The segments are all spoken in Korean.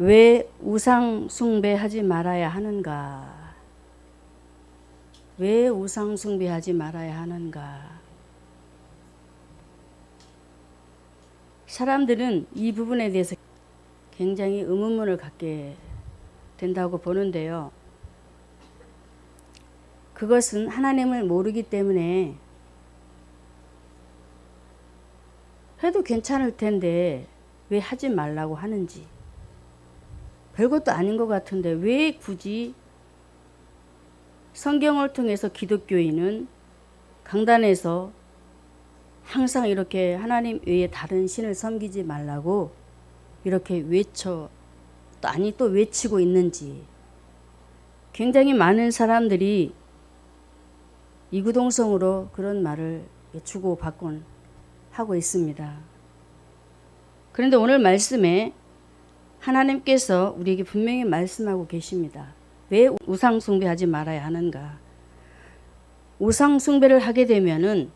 왜 우상 숭배하지 말아야 하는가? 왜 우상 숭배하지 말아야 하는가? 사람들은 이 부분에 대해서 굉장히 의문문을 갖게 된다고 보는데요. 그것은 하나님을 모르기 때문에 해도 괜찮을 텐데 왜 하지 말라고 하는지, 별것도 아닌 것 같은데 왜 굳이 성경을 통해서 기독교인은 강단에서 항상 이렇게 하나님 외에 다른 신을 섬기지 말라고 이렇게 또 외치고 있는지, 굉장히 많은 사람들이 이구동성으로 그런 말을 주고받곤 하고 있습니다. 그런데 오늘 말씀에 하나님께서 우리에게 분명히 말씀하고 계십니다. 왜 우상 숭배하지 말아야 하는가? 우상 숭배를 하게 되면은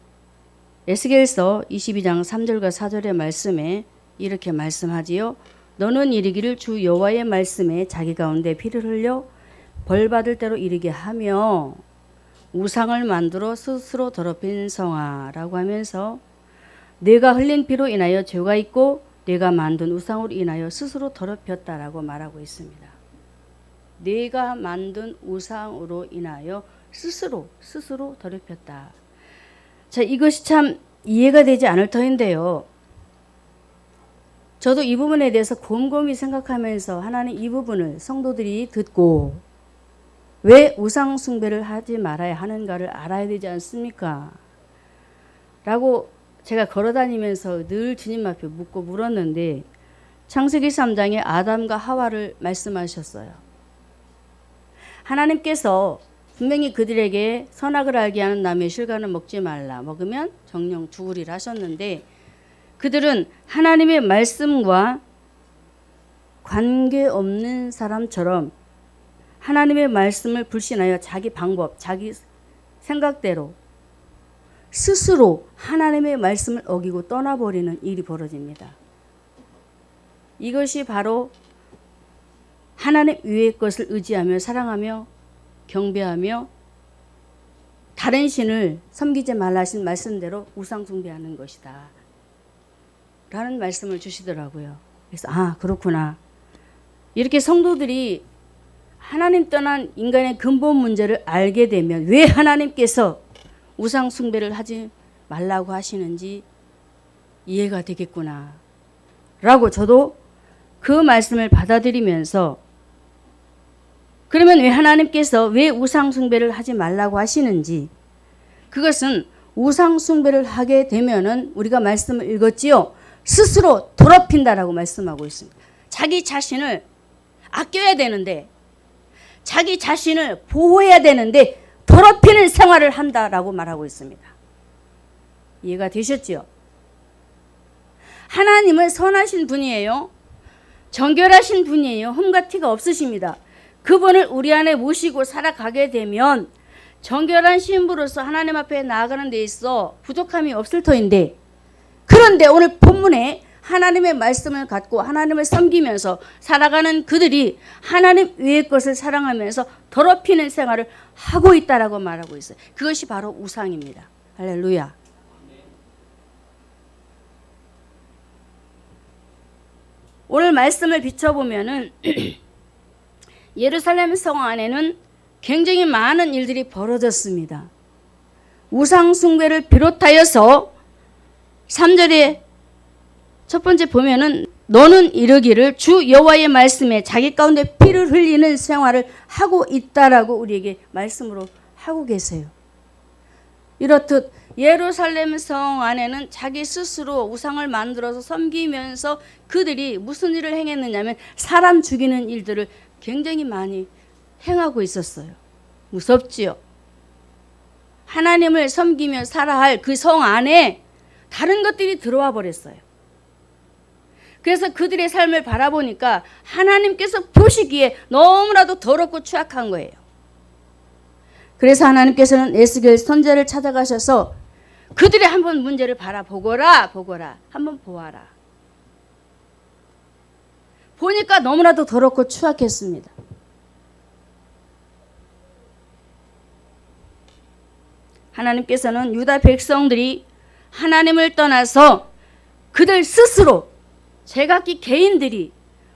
에스겔서 22장 3절과 4절의 말씀에 이렇게 말씀하지요. 너는 이르기를 주 여호와의 말씀에 자기 가운데 피를 흘려 벌 받을 대로 이르게 하며 우상을 만들어 스스로 더럽힌 성아라고 하면서 내가 흘린 피로 인하여 죄가 있고 내가 만든 우상으로 인하여 스스로 더럽혔다라고 말하고 있습니다. 내가 만든 우상으로 인하여 스스로 더럽혔다. 자, 이것이 참 이해가 되지 않을 터인데요. 저도 이 부분에 대해서 곰곰이 생각하면서 하나님 이 부분을 성도들이 듣고 왜 우상 숭배를 하지 말아야 하는가를 알아야 되지 않습니까? 라고 제가 걸어다니면서 늘 주님 앞에 묻고 물었는데 창세기 3장에 아담과 하와를 말씀하셨어요. 하나님께서 분명히 그들에게 선악을 알게 하는 나무의 실과는 먹지 말라. 먹으면 정령 죽으리라 하셨는데 그들은 하나님의 말씀과 관계없는 사람처럼 하나님의 말씀을 불신하여 자기 방법, 자기 생각대로 스스로 하나님의 말씀을 어기고 떠나버리는 일이 벌어집니다. 이것이 바로 하나님 위의 것을 의지하며 사랑하며 경배하며 다른 신을 섬기지 말라 하신 말씀대로 우상 숭배하는 것이다 라는 말씀을 주시더라고요. 그래서 그렇구나. 이렇게 성도들이 하나님 떠난 인간의 근본 문제를 알게 되면 왜 하나님께서 우상 숭배를 하지 말라고 하시는지 이해가 되겠구나 라고 저도 그 말씀을 받아들이면서 그러면 왜 하나님께서 왜 우상 숭배를 하지 말라고 하시는지, 그것은 우상 숭배를 하게 되면은 우리가 말씀을 읽었지요. 스스로 더럽힌다라고 말씀하고 있습니다. 자기 자신을 아껴야 되는데, 자기 자신을 보호해야 되는데 더럽히는 생활을 한다라고 말하고 있습니다. 이해가 되셨죠? 하나님은 선하신 분이에요. 정결하신 분이에요. 흠과 티가 없으십니다. 그분을 우리 안에 모시고 살아가게 되면 정결한 신부로서 하나님 앞에 나아가는 데 있어 부족함이 없을 터인데, 그런데 오늘 본문에 하나님의 말씀을 갖고 하나님을 섬기면서 살아가는 그들이 하나님 외의 것을 사랑하면서 더럽히는 생활을 하고 있다라고 말하고 있어요. 그것이 바로 우상입니다. 할렐루야. 오늘 말씀을 비춰보면은 예루살렘 성 안에는 굉장히 많은 일들이 벌어졌습니다. 우상 숭배를 비롯하여서 3절에 첫 번째 보면은 너는 이르기를 주 여호와의 말씀에 자기 가운데 피를 흘리는 생활을 하고 있다라고 우리에게 말씀으로 하고 계세요. 이렇듯 예루살렘 성 안에는 자기 스스로 우상을 만들어서 섬기면서 그들이 무슨 일을 행했느냐면 사람 죽이는 일들을 굉장히 많이 행하고 있었어요. 무섭지요. 하나님을 섬기며 살아야 할 그 성 안에 다른 것들이 들어와 버렸어요. 그래서 그들의 삶을 바라보니까 하나님께서 보시기에 너무나도 더럽고 추악한 거예요. 그래서 하나님께서는 에스겔 선지자를 찾아가셔서 그들의 한번 문제를 바라보거라. 한번 보아라. 보니까 너무나도 더럽고 추악했습니다. 하나님께서는 유다 백성들이 하나님을 떠나서 그들 스스로 제각기 개인들이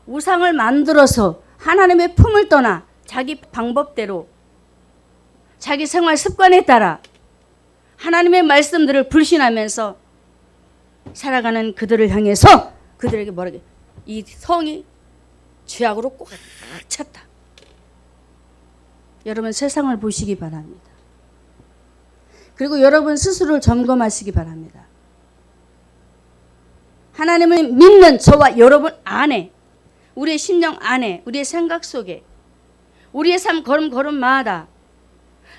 우상을 만들어서 하나님의 품을 떠나 자기 방법대로 자기 생활 습관에 따라 하나님의 말씀들을 불신하면서 살아가는 그들을 향해서 그들에게 뭐라게 이 성이 죄악으로 꽉 찼다. 여러분 세상을 보시기 바랍니다. 그리고 여러분 스스로를 점검하시기 바랍니다. 하나님을 믿는 저와 여러분 안에, 우리의 심령 안에, 우리의 생각 속에, 우리의 삶 걸음걸음마다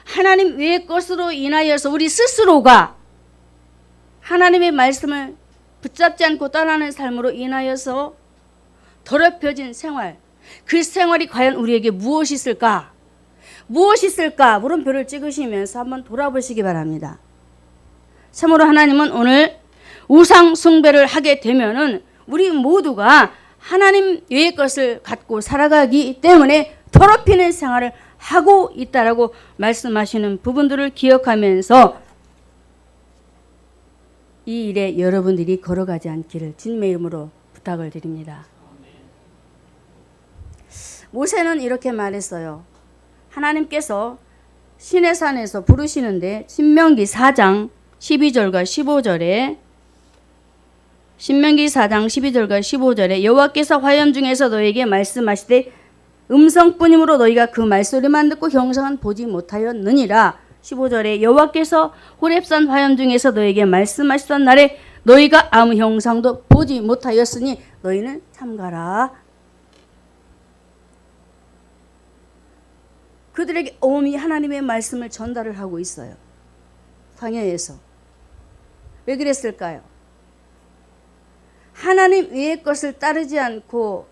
하나님 외의 것으로 인하여서 우리 스스로가 하나님의 말씀을 붙잡지 않고 떠나는 삶으로 인하여서 더럽혀진 생활, 그 생활이 과연 우리에게 무엇이 있을까? 무엇이 있을까? 물음표를 찍으시면서 한번 돌아보시기 바랍니다. 참으로 하나님은 오늘 우상 숭배를 하게 되면은 우리 모두가 하나님 외의 것을 갖고 살아가기 때문에 더럽히는 생활을 하고 있다라고 말씀하시는 부분들을 기억하면서 이 일에 여러분들이 걸어가지 않기를 주님의 이름으로 부탁을 드립니다. 모세는 이렇게 말했어요. 하나님께서 시내산에서 부르시는데 신명기 4장 12절과 15절에 신명기 4장 12절과 15절에 여호와께서 화염 중에서 너에게 말씀하시되 음성뿐이므로 너희가 그 말소리만 듣고 형상은 보지 못하였느니라. 15절에 여호와께서 호렙산 화염 중에서 너에게 말씀하시던 날에 너희가 아무 형상도 보지 못하였으니 너희는 삼가라. 그들에게 엄히 하나님의 말씀을 전달을 하고 있어요. 광야에서. 왜 그랬을까요? 하나님 외의 것을 따르지 않고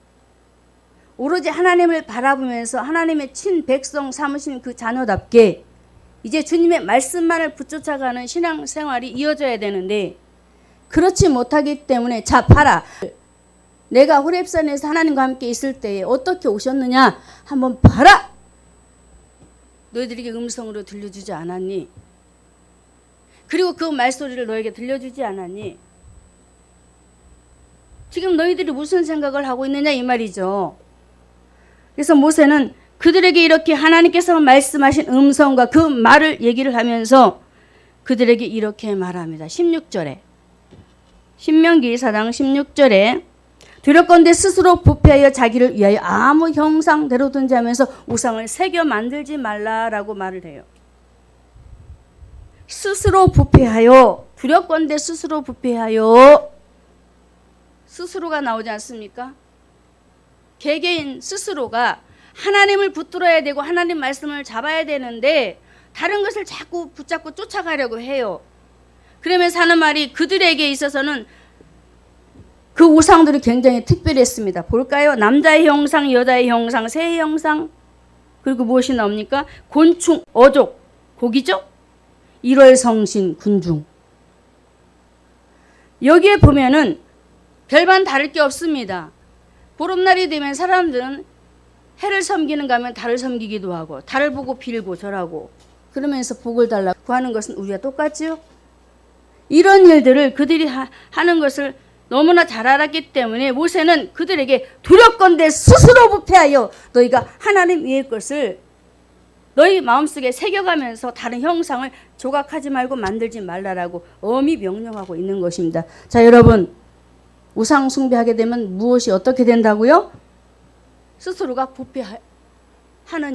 오로지 하나님을 바라보면서 하나님의 친백성 삼으신 그 자녀답게 이제 주님의 말씀만을 붙쫓아가는 신앙생활이 이어져야 되는데 그렇지 못하기 때문에 자 봐라. 내가 호렙산에서 하나님과 함께 있을 때에 어떻게 오셨느냐 한번 봐라. 너희들에게 음성으로 들려주지 않았니? 그리고 그 말소리를 너에게 들려주지 않았니? 지금 너희들이 무슨 생각을 하고 있느냐 이 말이죠. 그래서 모세는 그들에게 이렇게 하나님께서 말씀하신 음성과 그 말을 얘기를 하면서 그들에게 이렇게 말합니다. 16절에 신명기 4장 16절에 두렵건대 스스로 부패하여 자기를 위하여 아무 형상대로든지 하면서 우상을 새겨 만들지 말라라고 말을 해요. 스스로 부패하여 두렵건대 스스로 부패하여 스스로가 나오지 않습니까? 개개인 스스로가 하나님을 붙들어야 되고 하나님 말씀을 잡아야 되는데 다른 것을 자꾸 붙잡고 쫓아가려고 해요. 그러면서 하는 말이 그들에게 있어서는 그 우상들이 굉장히 특별했습니다. 볼까요? 남자의 형상, 여자의 형상, 새의 형상, 그리고 무엇이 나옵니까? 곤충, 어족, 고기죠? 일월성신, 군중. 여기에 보면은 별반 다를 게 없습니다. 보름날이 되면 사람들은 해를 섬기는가 하면 달을 섬기기도 하고 달을 보고 빌고 절하고 그러면서 복을 달라고 구하는 것은 우리가 똑같지요? 이런 일들을 그들이 하는 것을 너무나 잘 알았기 때문에 모세는 그들에게 두렵건대 스스로 부패하여 너희가 하나님 위의 것을 너희 마음속에 새겨가면서 다른 형상을 조각하지 말고 만들지 말라라고 엄히 명령하고 있는 것입니다. 자, 여러분, 우상 숭배하게 되면 무엇이 어떻게 된다고요? 스스로가 부패하는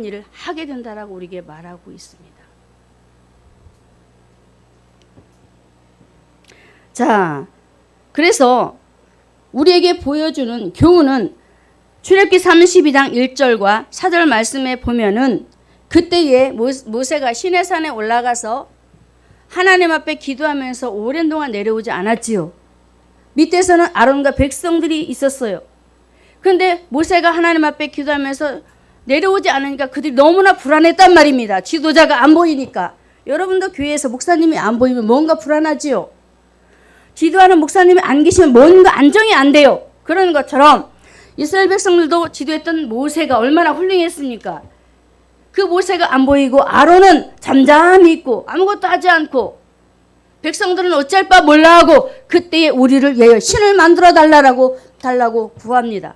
일을 하게 된다라고 우리에게 말하고 있습니다. 자, 그래서 우리에게 보여주는 교훈은 출애굽기 32장 1절과 4절 말씀에 보면은 그때에 모세가 시내산에 올라가서 하나님 앞에 기도하면서 오랜 동안 내려오지 않았지요. 밑에서는 아론과 백성들이 있었어요. 그런데 모세가 하나님 앞에 기도하면서 내려오지 않으니까 그들이 너무나 불안했단 말입니다. 지도자가 안 보이니까. 여러분도 교회에서 목사님이 안 보이면 뭔가 불안하지요. 기도하는 목사님이 안 계시면 뭔가 안정이 안 돼요. 그런 것처럼 이스라엘 백성들도 지도했던 모세가 얼마나 훌륭했습니까? 그 모세가 안 보이고 아론은 잠잠히 있고 아무것도 하지 않고 백성들은 어찌할 바 몰라 하고 그때에 우리를 위하여 신을 만들어 달라고 구합니다.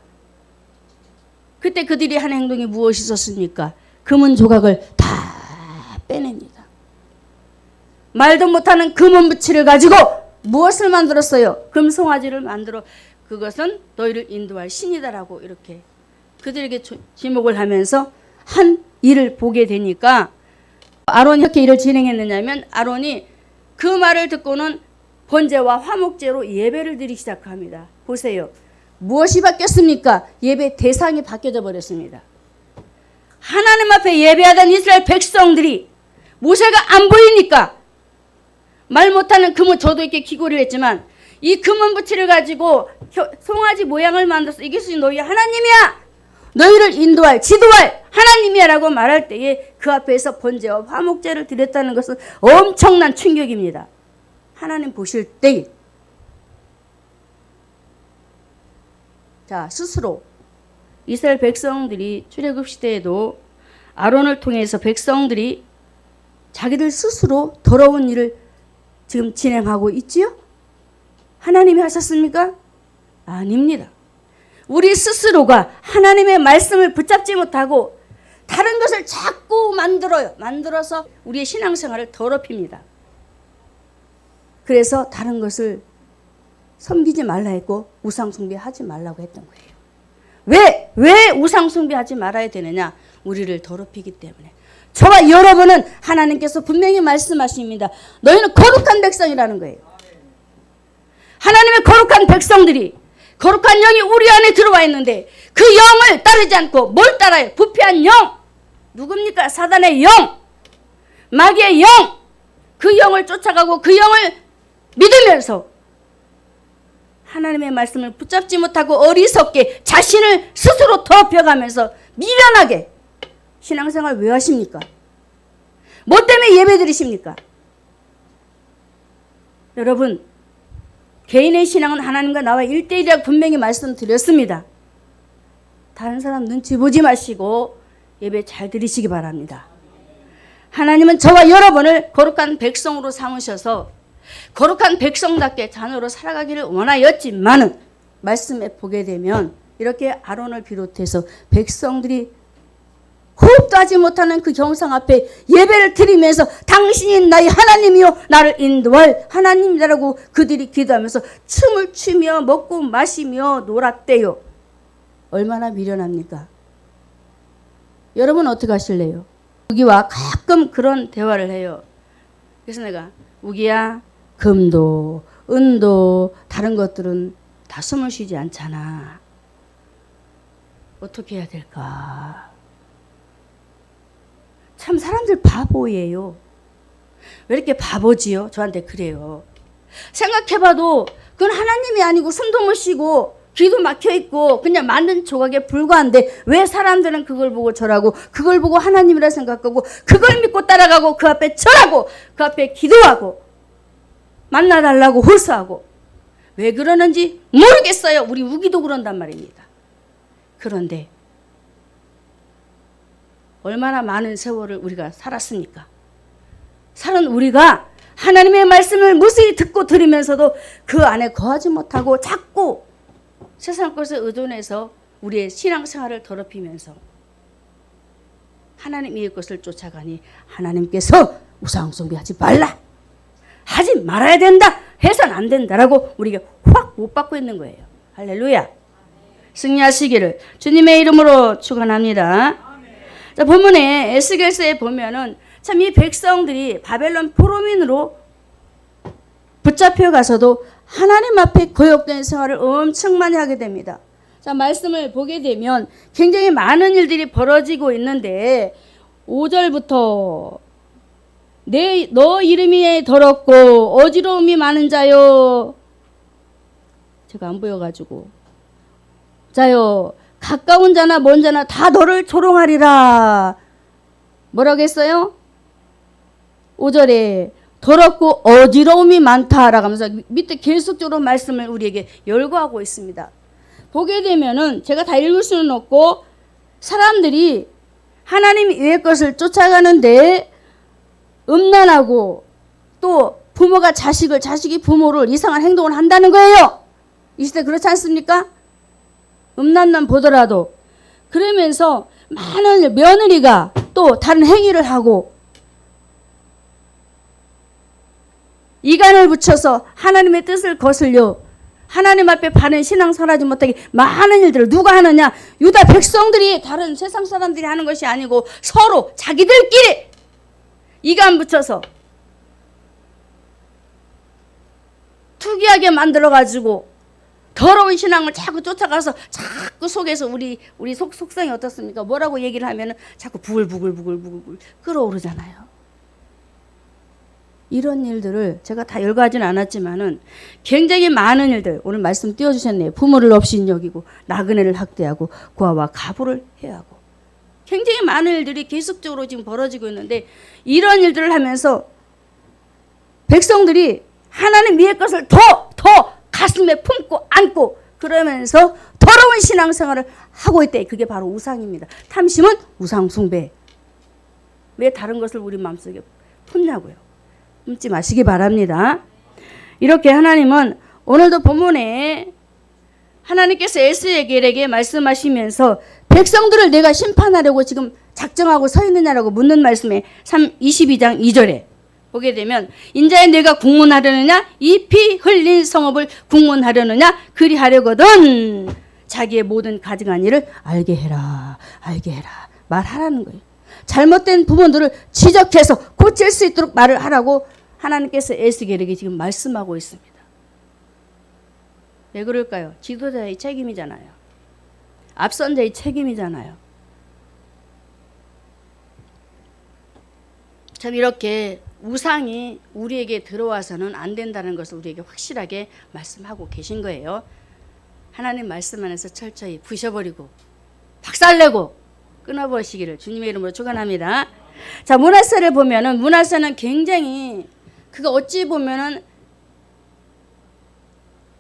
그때 그들이 한 행동이 무엇이 있었습니까? 금은 조각을 다 빼냅니다. 말도 못하는 금은 부치를 가지고 무엇을 만들었어요? 금송아지를 만들어 그것은 너희를 인도할 신이다라고 이렇게 그들에게 지목을 하면서 한 일을 보게 되니까 아론이 이렇게 일을 진행했느냐면 아론이 그 말을 듣고는 번제와 화목제로 예배를 드리기 시작합니다. 보세요. 무엇이 바뀌었습니까? 예배 대상이 바뀌어져 버렸습니다. 하나님 앞에 예배하던 이스라엘 백성들이 모세가 안 보이니까 말 못하는 금은 저도 이렇게 기고를 했지만 이 금은 부치를 가지고 송아지 모양을 만들어서 이것이 너희 하나님이야. 너희를 인도할 지도할 하나님이야 라고 말할 때에 그 앞에서 번제와 화목제를 드렸다는 것은 엄청난 충격입니다. 하나님 보실 때 자, 스스로 이스라엘 백성들이 출애굽 시대에도 아론을 통해서 백성들이 자기들 스스로 더러운 일을 지금 진행하고 있지요? 하나님이 하셨습니까? 아닙니다. 우리 스스로가 하나님의 말씀을 붙잡지 못하고 다른 것을 자꾸 만들어서 우리의 신앙생활을 더럽힙니다. 그래서 다른 것을 섬기지 말라 했고 우상숭배하지 말라고 했던 거예요. 왜 우상숭배하지 말아야 되느냐? 우리를 더럽히기 때문에. 저와 여러분은 하나님께서 분명히 말씀하십니다. 너희는 거룩한 백성이라는 거예요. 하나님의 거룩한 백성들이 거룩한 영이 우리 안에 들어와 있는데 그 영을 따르지 않고 뭘 따라요? 부패한 영. 누굽니까? 사단의 영. 마귀의 영. 그 영을 쫓아가고 그 영을 믿으면서 하나님의 말씀을 붙잡지 못하고 어리석게 자신을 스스로 더럽혀가면서 미련하게 신앙생활 왜 하십니까? 뭐 때문에 예배 드리십니까? 여러분, 개인의 신앙은 하나님과 나와 1대1이라고 분명히 말씀드렸습니다. 다른 사람 눈치 보지 마시고 예배 잘 드리시기 바랍니다. 하나님은 저와 여러분을 거룩한 백성으로 삼으셔서 거룩한 백성답게 자녀로 살아가기를 원하였지만은 말씀에 보게 되면 이렇게 아론을 비롯해서 백성들이 호흡도 하지 못하는 그 경상 앞에 예배를 드리면서 당신이 나의 하나님이요 나를 인도할 하나님이라고 그들이 기도하면서 춤을 추며 먹고 마시며 놀았대요. 얼마나 미련합니까? 여러분 어떻게 하실래요? 우기와 가끔 그런 대화를 해요. 그래서 내가 우기야 금도 은도 다른 것들은 다 숨을 쉬지 않잖아. 어떻게 해야 될까? 참 사람들 바보예요. 왜 이렇게 바보지요? 저한테 그래요. 생각해봐도 그건 하나님이 아니고 숨도 못 쉬고 귀도 막혀있고 그냥 만든 조각에 불과한데 왜 사람들은 그걸 보고 절하고 그걸 보고 하나님이라 생각하고 그걸 믿고 따라가고 그 앞에 절하고 그 앞에 기도하고 만나달라고 호소하고 왜 그러는지 모르겠어요. 우리 우기도 그런단 말입니다. 그런데 얼마나 많은 세월을 우리가 살았습니까? 살은 우리가 하나님의 말씀을 무수히 듣고 들으면서도 그 안에 거하지 못하고 자꾸 세상 것에 의존해서 우리의 신앙생활을 더럽히면서 하나님의 것을 쫓아가니 하나님께서 우상숭배하지 말라. 하지 말아야 된다. 해서는 안 된다라고 우리가 확 못 받고 있는 거예요. 할렐루야. 승리하시기를 주님의 이름으로 축원합니다. 자, 본문에 에스겔서에 보면은 참 이 백성들이 바벨론 포로민으로 붙잡혀 가서도 하나님 앞에 거역된 생활을 엄청 많이 하게 됩니다. 자, 말씀을 보게 되면 굉장히 많은 일들이 벌어지고 있는데 5절부터 너 이름이 더럽고 어지러움이 많은 자요. 제가 안 보여가지고. 자요. 가까운 자나 먼 자나 다 너를 조롱하리라. 뭐라고 했어요? 5절에 더럽고 어지러움이 많다라고 하면서 밑에 계속적으로 말씀을 우리에게 열거하고 있습니다. 보게 되면은 제가 다 읽을 수는 없고 사람들이 하나님 외의 것을 쫓아가는데 음란하고 또 부모가 자식을, 자식이 부모를 이상한 행동을 한다는 거예요. 이 시대 그렇지 않습니까? 음란만 보더라도. 그러면서 많은 며느리가 또 다른 행위를 하고 이간을 붙여서 하나님의 뜻을 거슬려 하나님 앞에 바른 신앙 선하지 못하게 많은 일들을 누가 하느냐? 유다 백성들이, 다른 세상 사람들이 하는 것이 아니고 서로 자기들끼리 이간 붙여서 특이하게 만들어가지고 더러운 신앙을 자꾸 쫓아가서 자꾸 속에서 우리 속성이 어떻습니까? 뭐라고 얘기를 하면은 자꾸 부글부글 끓어오르잖아요. 이런 일들을 제가 다 열거하지는 않았지만은 굉장히 많은 일들, 오늘 말씀 띄워주셨네요. 부모를 없인 여기고 나그네를 학대하고 고아와 가부를 해하고 굉장히 많은 일들이 계속적으로 지금 벌어지고 있는데 이런 일들을 하면서 백성들이 하나님 위의 것을 더 가슴에 품고 안고 그러면서 더러운 신앙생활을 하고 있대. 그게 바로 우상입니다. 탐심은 우상 숭배. 왜 다른 것을 우리 마음속에 품냐고요. 품지 마시기 바랍니다. 이렇게 하나님은 오늘도 본문에 하나님께서 에스겔에게 말씀하시면서 백성들을 내가 심판하려고 지금 작정하고 서 있느냐라고 묻는 말씀에 22장 2절에 보게 되면 인자의 내가 국문하려느냐 이 피 흘린 성읍을 국문하려느냐 그리하려거든 자기의 모든 가증한 일을 알게 해라 말하라는 거예요. 잘못된 부분들을 지적해서 고칠 수 있도록 말을 하라고 하나님께서 에스겔에게 지금 말씀하고 있습니다. 왜 그럴까요? 지도자의 책임이잖아요. 앞선 자의 책임이잖아요. 참 이렇게 우상이 우리에게 들어와서는 안 된다는 것을 우리에게 확실하게 말씀하고 계신 거예요. 하나님 말씀 안에서 철저히 부셔버리고 박살내고 끊어버리시기를 주님의 이름으로 축원합니다. 자, 므낫세를 보면은 므낫세는 굉장히 그가 어찌 보면은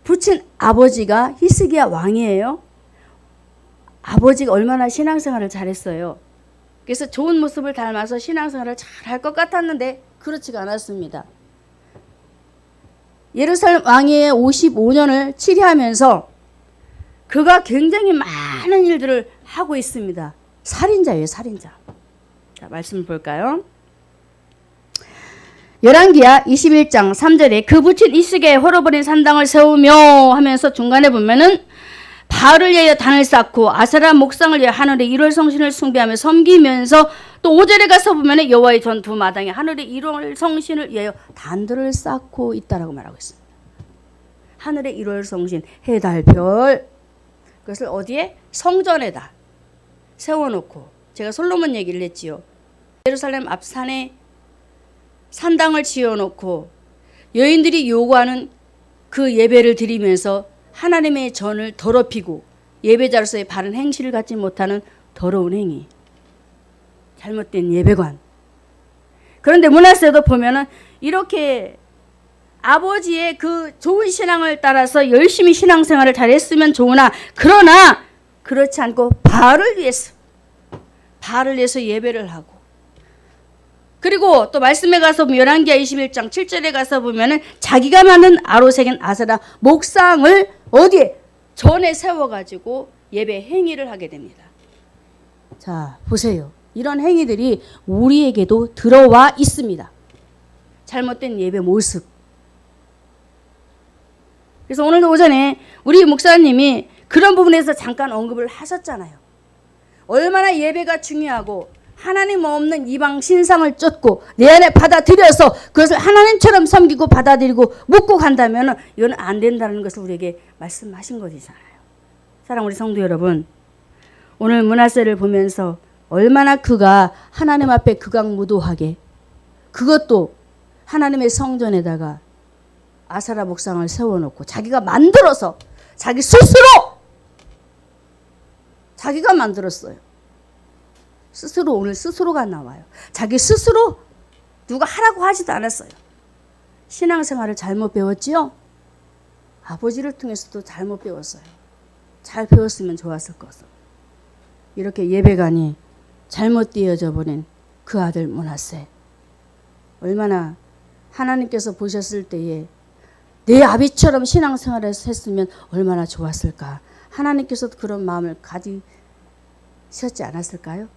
부친 아버지가 히스기야 왕이에요. 아버지가 얼마나 신앙생활을 잘했어요. 그래서 좋은 모습을 닮아서 신앙생활을 잘할 것 같았는데 그렇지가 않았습니다. 예루살렘 왕위의 55년을 치리하면서 그가 굉장히 많은 일들을 하고 있습니다. 살인자예요, 살인자. 자, 말씀을 볼까요? 열왕기야 21장 3절에 그 부친 이스게에 홀어버린 산당을 세우며 하면서 중간에 보면은 바알을 위하여 단을 쌓고 아세라 목상을 위하여 하늘의 일월 성신을 숭배하며 섬기면서 또 5절에 가서 보면은 여호와의 전투 마당에 하늘의 일월 성신을 위하여 단들을 쌓고 있다라고 말하고 있습니다. 하늘의 일월 성신, 해, 달, 별 그것을 어디에? 성전에다 세워놓고 제가 솔로몬 얘기를 했지요. 예루살렘 앞산에 산당을 지어놓고 여인들이 요구하는 그 예배를 드리면서 하나님의 전을 더럽히고 예배자로서의 바른 행실을 갖지 못하는 더러운 행위, 잘못된 예배관. 그런데 므낫세도 보면은 이렇게 아버지의 그 좋은 신앙을 따라서 열심히 신앙생활을 잘했으면 좋으나 그러나 그렇지 않고 바알을 위해서 예배를 하고 그리고 또 말씀에 가서 열왕기야 21장 7절에 가서 보면은 자기가 만든 아로새긴 아세라 목상을 어디에? 전에 세워가지고 예배 행위를 하게 됩니다. 자, 보세요. 이런 행위들이 우리에게도 들어와 있습니다. 잘못된 예배 모습. 그래서 오늘도 오전에 우리 목사님이 그런 부분에서 잠깐 언급을 하셨잖아요. 얼마나 예배가 중요하고 하나님 없는 이방 신상을 쫓고 내 안에 받아들여서 그것을 하나님처럼 섬기고 받아들이고 묻고 간다면 이건 안 된다는 것을 우리에게 말씀하신 것이잖아요. 사랑 우리 성도 여러분, 오늘 므낫세를 보면서 얼마나 그가 하나님 앞에 극악무도하게 그것도 하나님의 성전에다가 아세라 목상을 세워놓고 자기가 만들어서 자기 스스로 자기가 만들었어요. 스스로 오늘 스스로가 나와요. 자기 스스로 누가 하라고 하지도 않았어요. 신앙생활을 잘못 배웠지요. 아버지를 통해서도 잘못 배웠어요. 잘 배웠으면 좋았을 것을. 이렇게 예배관이 잘못 띄어져 버린 그 아들 므낫세. 얼마나 하나님께서 보셨을 때에 내 아비처럼 신앙생활을 했으면 얼마나 좋았을까. 하나님께서도 그런 마음을 가지셨지 않았을까요?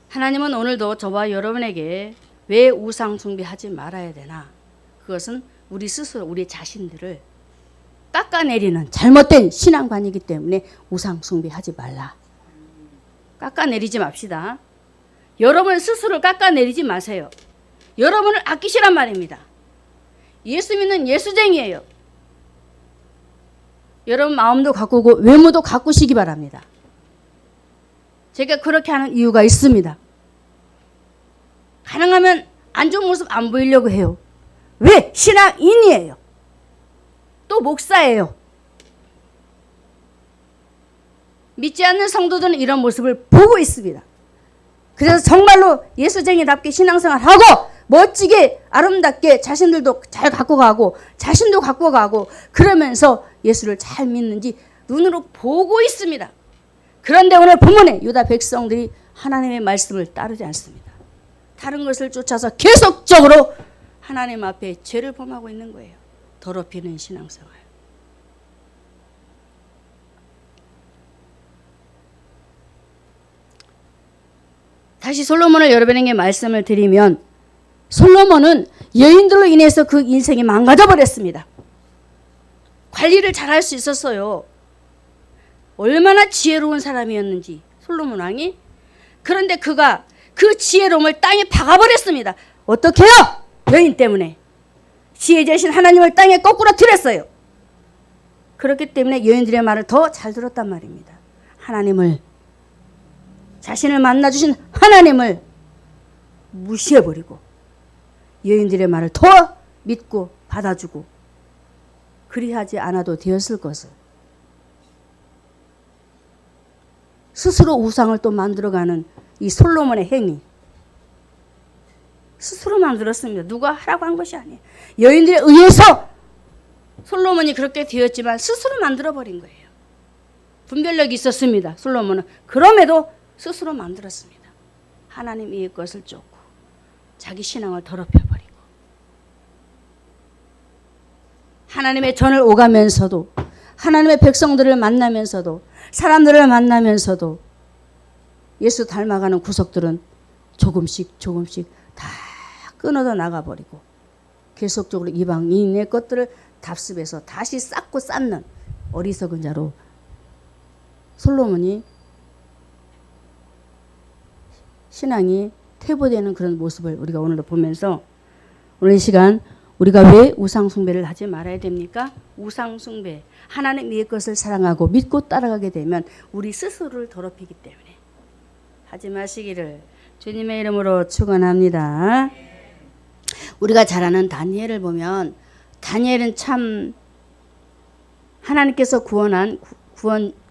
하나님은 오늘도 저와 여러분에게 왜 우상 숭배하지 말아야 되나? 그것은 우리 스스로 우리 자신들을 깎아내리는 잘못된 신앙관이기 때문에 우상 숭배하지 말라. 깎아내리지 맙시다. 여러분 스스로 깎아내리지 마세요. 여러분을 아끼시란 말입니다. 예수 믿는 예수쟁이에요. 여러분 마음도 가꾸고 외모도 가꾸시기 바랍니다. 제가 그렇게 하는 이유가 있습니다. 가능하면 안 좋은 모습 안 보이려고 해요. 왜? 신앙인이에요. 또 목사예요. 믿지 않는 성도들은 이런 모습을 보고 있습니다. 그래서 정말로 예수쟁이답게 신앙생활하고 멋지게 아름답게 자신들도 잘 갖고 가고 자신도 갖고 가고 그러면서 예수를 잘 믿는지 눈으로 보고 있습니다. 그런데 오늘 본문에 유다 백성들이 하나님의 말씀을 따르지 않습니다. 다른 것을 쫓아서 계속적으로 하나님 앞에 죄를 범하고 있는 거예요. 더럽히는 신앙생활. 다시 솔로몬을 여러분에게 말씀을 드리면 솔로몬은 여인들로 인해서 그 인생이 망가져 버렸습니다. 관리를 잘할 수 있었어요. 얼마나 지혜로운 사람이었는지 솔로몬 왕이. 그런데 그가 그 지혜로움을 땅에 박아버렸습니다. 어떻게 해요? 여인 때문에. 지혜자신 하나님을 땅에 거꾸로 들였어요. 그렇기 때문에 여인들의 말을 더 잘 들었단 말입니다. 하나님을, 자신을 만나주신 하나님을 무시해버리고 여인들의 말을 더 믿고 받아주고 그리하지 않아도 되었을 것을. 스스로 우상을 또 만들어가는 이 솔로몬의 행위. 스스로 만들었습니다. 누가 하라고 한 것이 아니에요. 여인들에 의해서 솔로몬이 그렇게 되었지만 스스로 만들어버린 거예요. 분별력이 있었습니다. 솔로몬은. 그럼에도 스스로 만들었습니다. 하나님 이의 것을 쫓고 자기 신앙을 더럽혀버리고 하나님의 전을 오가면서도 하나님의 백성들을 만나면서도 사람들을 만나면서도 예수 닮아가는 구석들은 조금씩 다 끊어져 나가버리고 계속적으로 이방인의 것들을 답습해서 다시 쌓고 쌓는 어리석은 자로 솔로몬이 신앙이 퇴보되는 그런 모습을 우리가 오늘도 보면서 오늘 이 시간 우리가 왜 우상숭배를 하지 말아야 됩니까? 우상숭배, 하나님 이의 것을 사랑하고 믿고 따라가게 되면 우리 스스로를 더럽히기 때문에 하지 마시기를 주님의 이름으로 축원합니다. 우리가 잘 아는 다니엘을 보면 다니엘은 참 하나님께서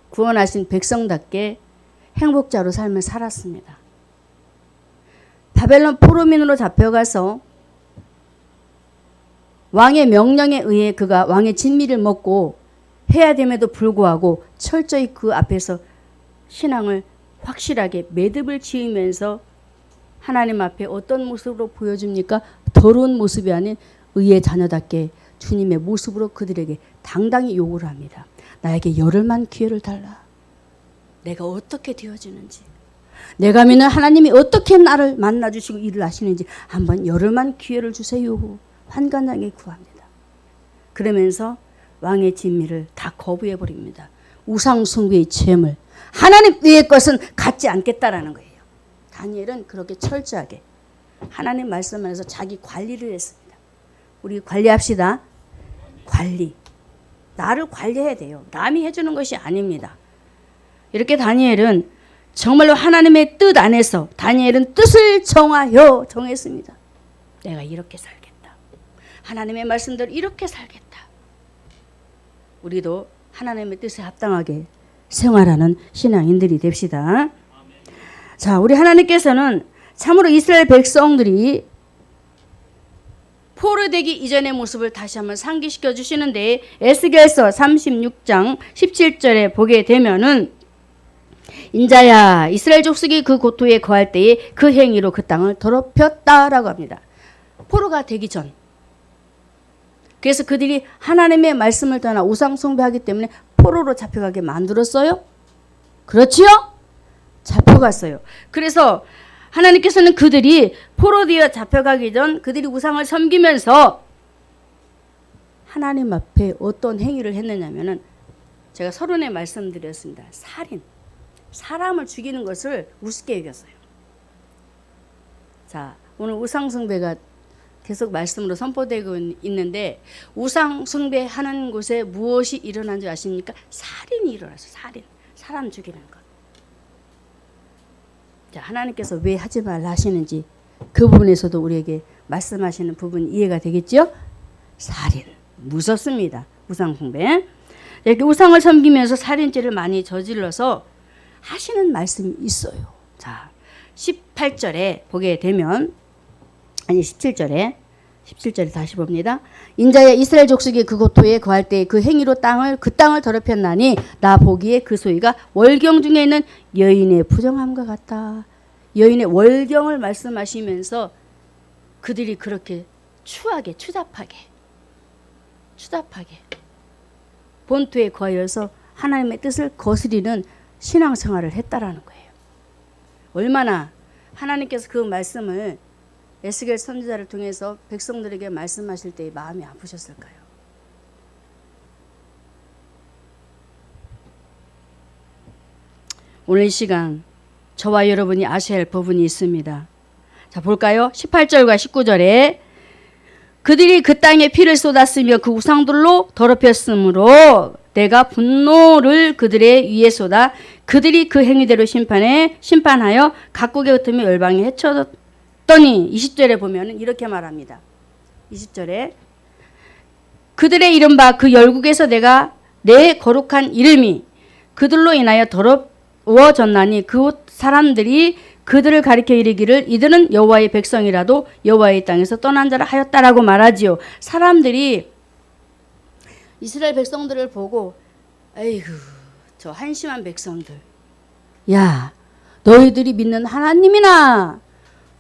구원하신 백성답게 행복자로 삶을 살았습니다. 바벨론 포로민으로 잡혀가서 왕의 명령에 의해 그가 왕의 진미를 먹고 해야 됨에도 불구하고 철저히 그 앞에서 신앙을 확실하게 매듭을 지으면서 하나님 앞에 어떤 모습으로 보여줍니까? 더러운 모습이 아닌 의의 자녀답게 주님의 모습으로 그들에게 당당히 요구를 합니다. 나에게 열흘만 기회를 달라. 내가 어떻게 되어지는지, 내가 믿는 하나님이 어떻게 나를 만나주시고 일을 하시는지 한번 열흘만 기회를 주세요. 환관장에 구합니다. 그러면서 왕의 진미를 다 거부해버립니다. 우상숭배의 죄물, 하나님 위의 것은 갖지 않겠다라는 거예요. 다니엘은 그렇게 철저하게 하나님 말씀 안에서 자기 관리를 했습니다. 우리 관리합시다. 관리. 나를 관리해야 돼요. 남이 해주는 것이 아닙니다. 이렇게 다니엘은 정말로 하나님의 뜻 안에서 다니엘은 뜻을 정했습니다. 내가 이렇게 살겠다. 하나님의 말씀대로 이렇게 살겠다. 우리도 하나님의 뜻에 합당하게 생활하는 신앙인들이 됩시다. 자, 우리 하나님께서는 참으로 이스라엘 백성들이 포로되기 이전의 모습을 다시 한번 상기시켜 주시는데 에스겔서 36장 17절에 보게 되면은 인자야 이스라엘 족속이 그 고토에 거할 때에 그 행위로 그 땅을 더럽혔다라고 합니다. 포로가 되기 전. 그래서 그들이 하나님의 말씀을 떠나 우상 숭배하기 때문에 포로로 잡혀가게 만들었어요. 그렇지요? 잡혀갔어요. 그래서 하나님께서는 그들이 포로되어 잡혀가기 전 그들이 우상을 섬기면서 하나님 앞에 어떤 행위를 했느냐면은 제가 서론에 말씀드렸습니다. 살인. 사람을 죽이는 것을 우습게 여겼어요. 자, 오늘 우상 숭배가 계속 말씀으로 선포되고 있는데 우상 숭배하는 곳에 무엇이 일어난 줄 아십니까? 살인이 일어났어요. 살인. 사람 죽이는 것. 자, 하나님께서 왜 하지 말라 하시는지 그 부분에서도 우리에게 말씀하시는 부분 이해가 되겠죠? 살인. 무섭습니다. 우상 숭배. 이렇게 우상을 섬기면서 살인죄를 많이 저질러서 하시는 말씀이 있어요. 자, 18절에 보게 되면 아니 17절에 다시 봅니다. 인자야 이스라엘 족속이 그 고토에 거할 때 그 행위로 그 땅을 더럽혔나니 나 보기에 그 소위가 월경 중에 있는 여인의 부정함과 같다. 여인의 월경을 말씀하시면서 그들이 그렇게 추하게 추잡하게 본토에 거하여서 하나님의 뜻을 거스리는 신앙생활을 했다라는 거예요. 얼마나 하나님께서 그 말씀을 에스겔 선지자를 통해서 백성들에게 말씀하실 때 마음이 아프셨을까요? 오늘 이 시간 저와 여러분이 아셔야 할 부분이 있습니다. 자, 볼까요? 18절과 19절에 그들이 그 땅에 피를 쏟았으며 그 우상들로 더럽혔으므로 내가 분노를 그들의 위에 쏟아 그들이 그 행위대로 심판하여 각국에 흩으며 열방에 헤쳐더니 20절에 보면 이렇게 말합니다. 20절에 그들의 이른바 그 열국에서 내가 내 거룩한 이름이 그들로 인하여 더러워졌나니 그 사람들이 그들을 가리켜 이르기를 이들은 여호와의 백성이라도 여호와의 땅에서 떠난 자라 하였다라고 말하지요. 사람들이 이스라엘 백성들을 보고 에이구 저 한심한 백성들 야 너희들이 믿는 하나님이나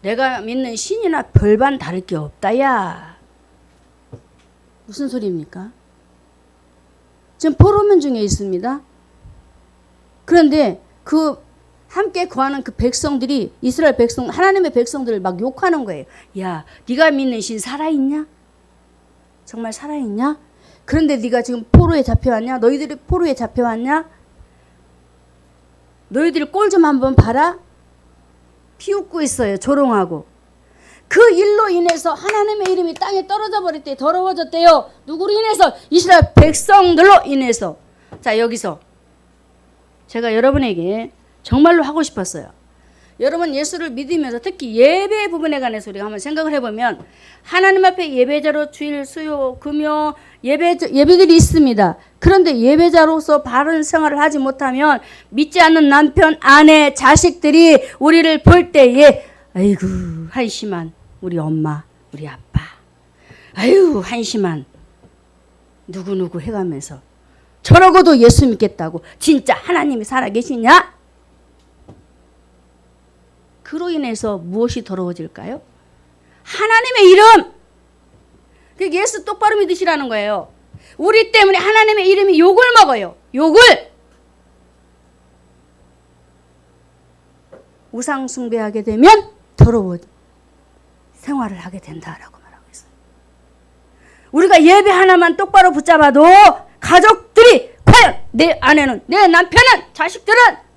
내가 믿는 신이나 별반 다를 게 없다 야 무슨 소리입니까? 지금 포로면 중에 있습니다. 그런데 그 함께 거하는 그 백성들이 이스라엘 백성 하나님의 백성들을 막 욕하는 거예요. 야 네가 믿는 신 살아있냐? 정말 살아있냐? 그런데 네가 지금 포로에 잡혀왔냐? 너희들이 포로에 잡혀왔냐? 너희들이 꼴 좀 한번 봐라. 비웃고 있어요. 조롱하고. 그 일로 인해서 하나님의 이름이 땅에 떨어져 버릴 때 더러워졌대요. 누구로 인해서? 이스라엘 백성들로 인해서. 자, 여기서 제가 여러분에게 정말로 하고 싶었어요. 여러분 예수를 믿으면서 특히 예배 부분에 관해서 우리가 한번 생각을 해보면 하나님 앞에 예배자로 주일, 수요, 금요 예배들이 있습니다. 그런데 예배자로서 바른 생활을 하지 못하면 믿지 않는 남편, 아내, 자식들이 우리를 볼 때에 아이고 한심한 우리 엄마, 우리 아빠 아유 한심한 누구누구 해가면서 저러고도 예수 믿겠다고 진짜 하나님이 살아계시냐? 그로 인해서 무엇이 더러워질까요? 하나님의 이름! 예수 똑바로 믿으시라는 거예요. 우리 때문에 하나님의 이름이 욕을 먹어요. 욕을! 우상 숭배하게 되면 더러워 생활을 하게 된다라고 말하고 있어요. 우리가 예배 하나만 똑바로 붙잡아도 가족들이 과연 내 아내는, 내 남편은, 자식들은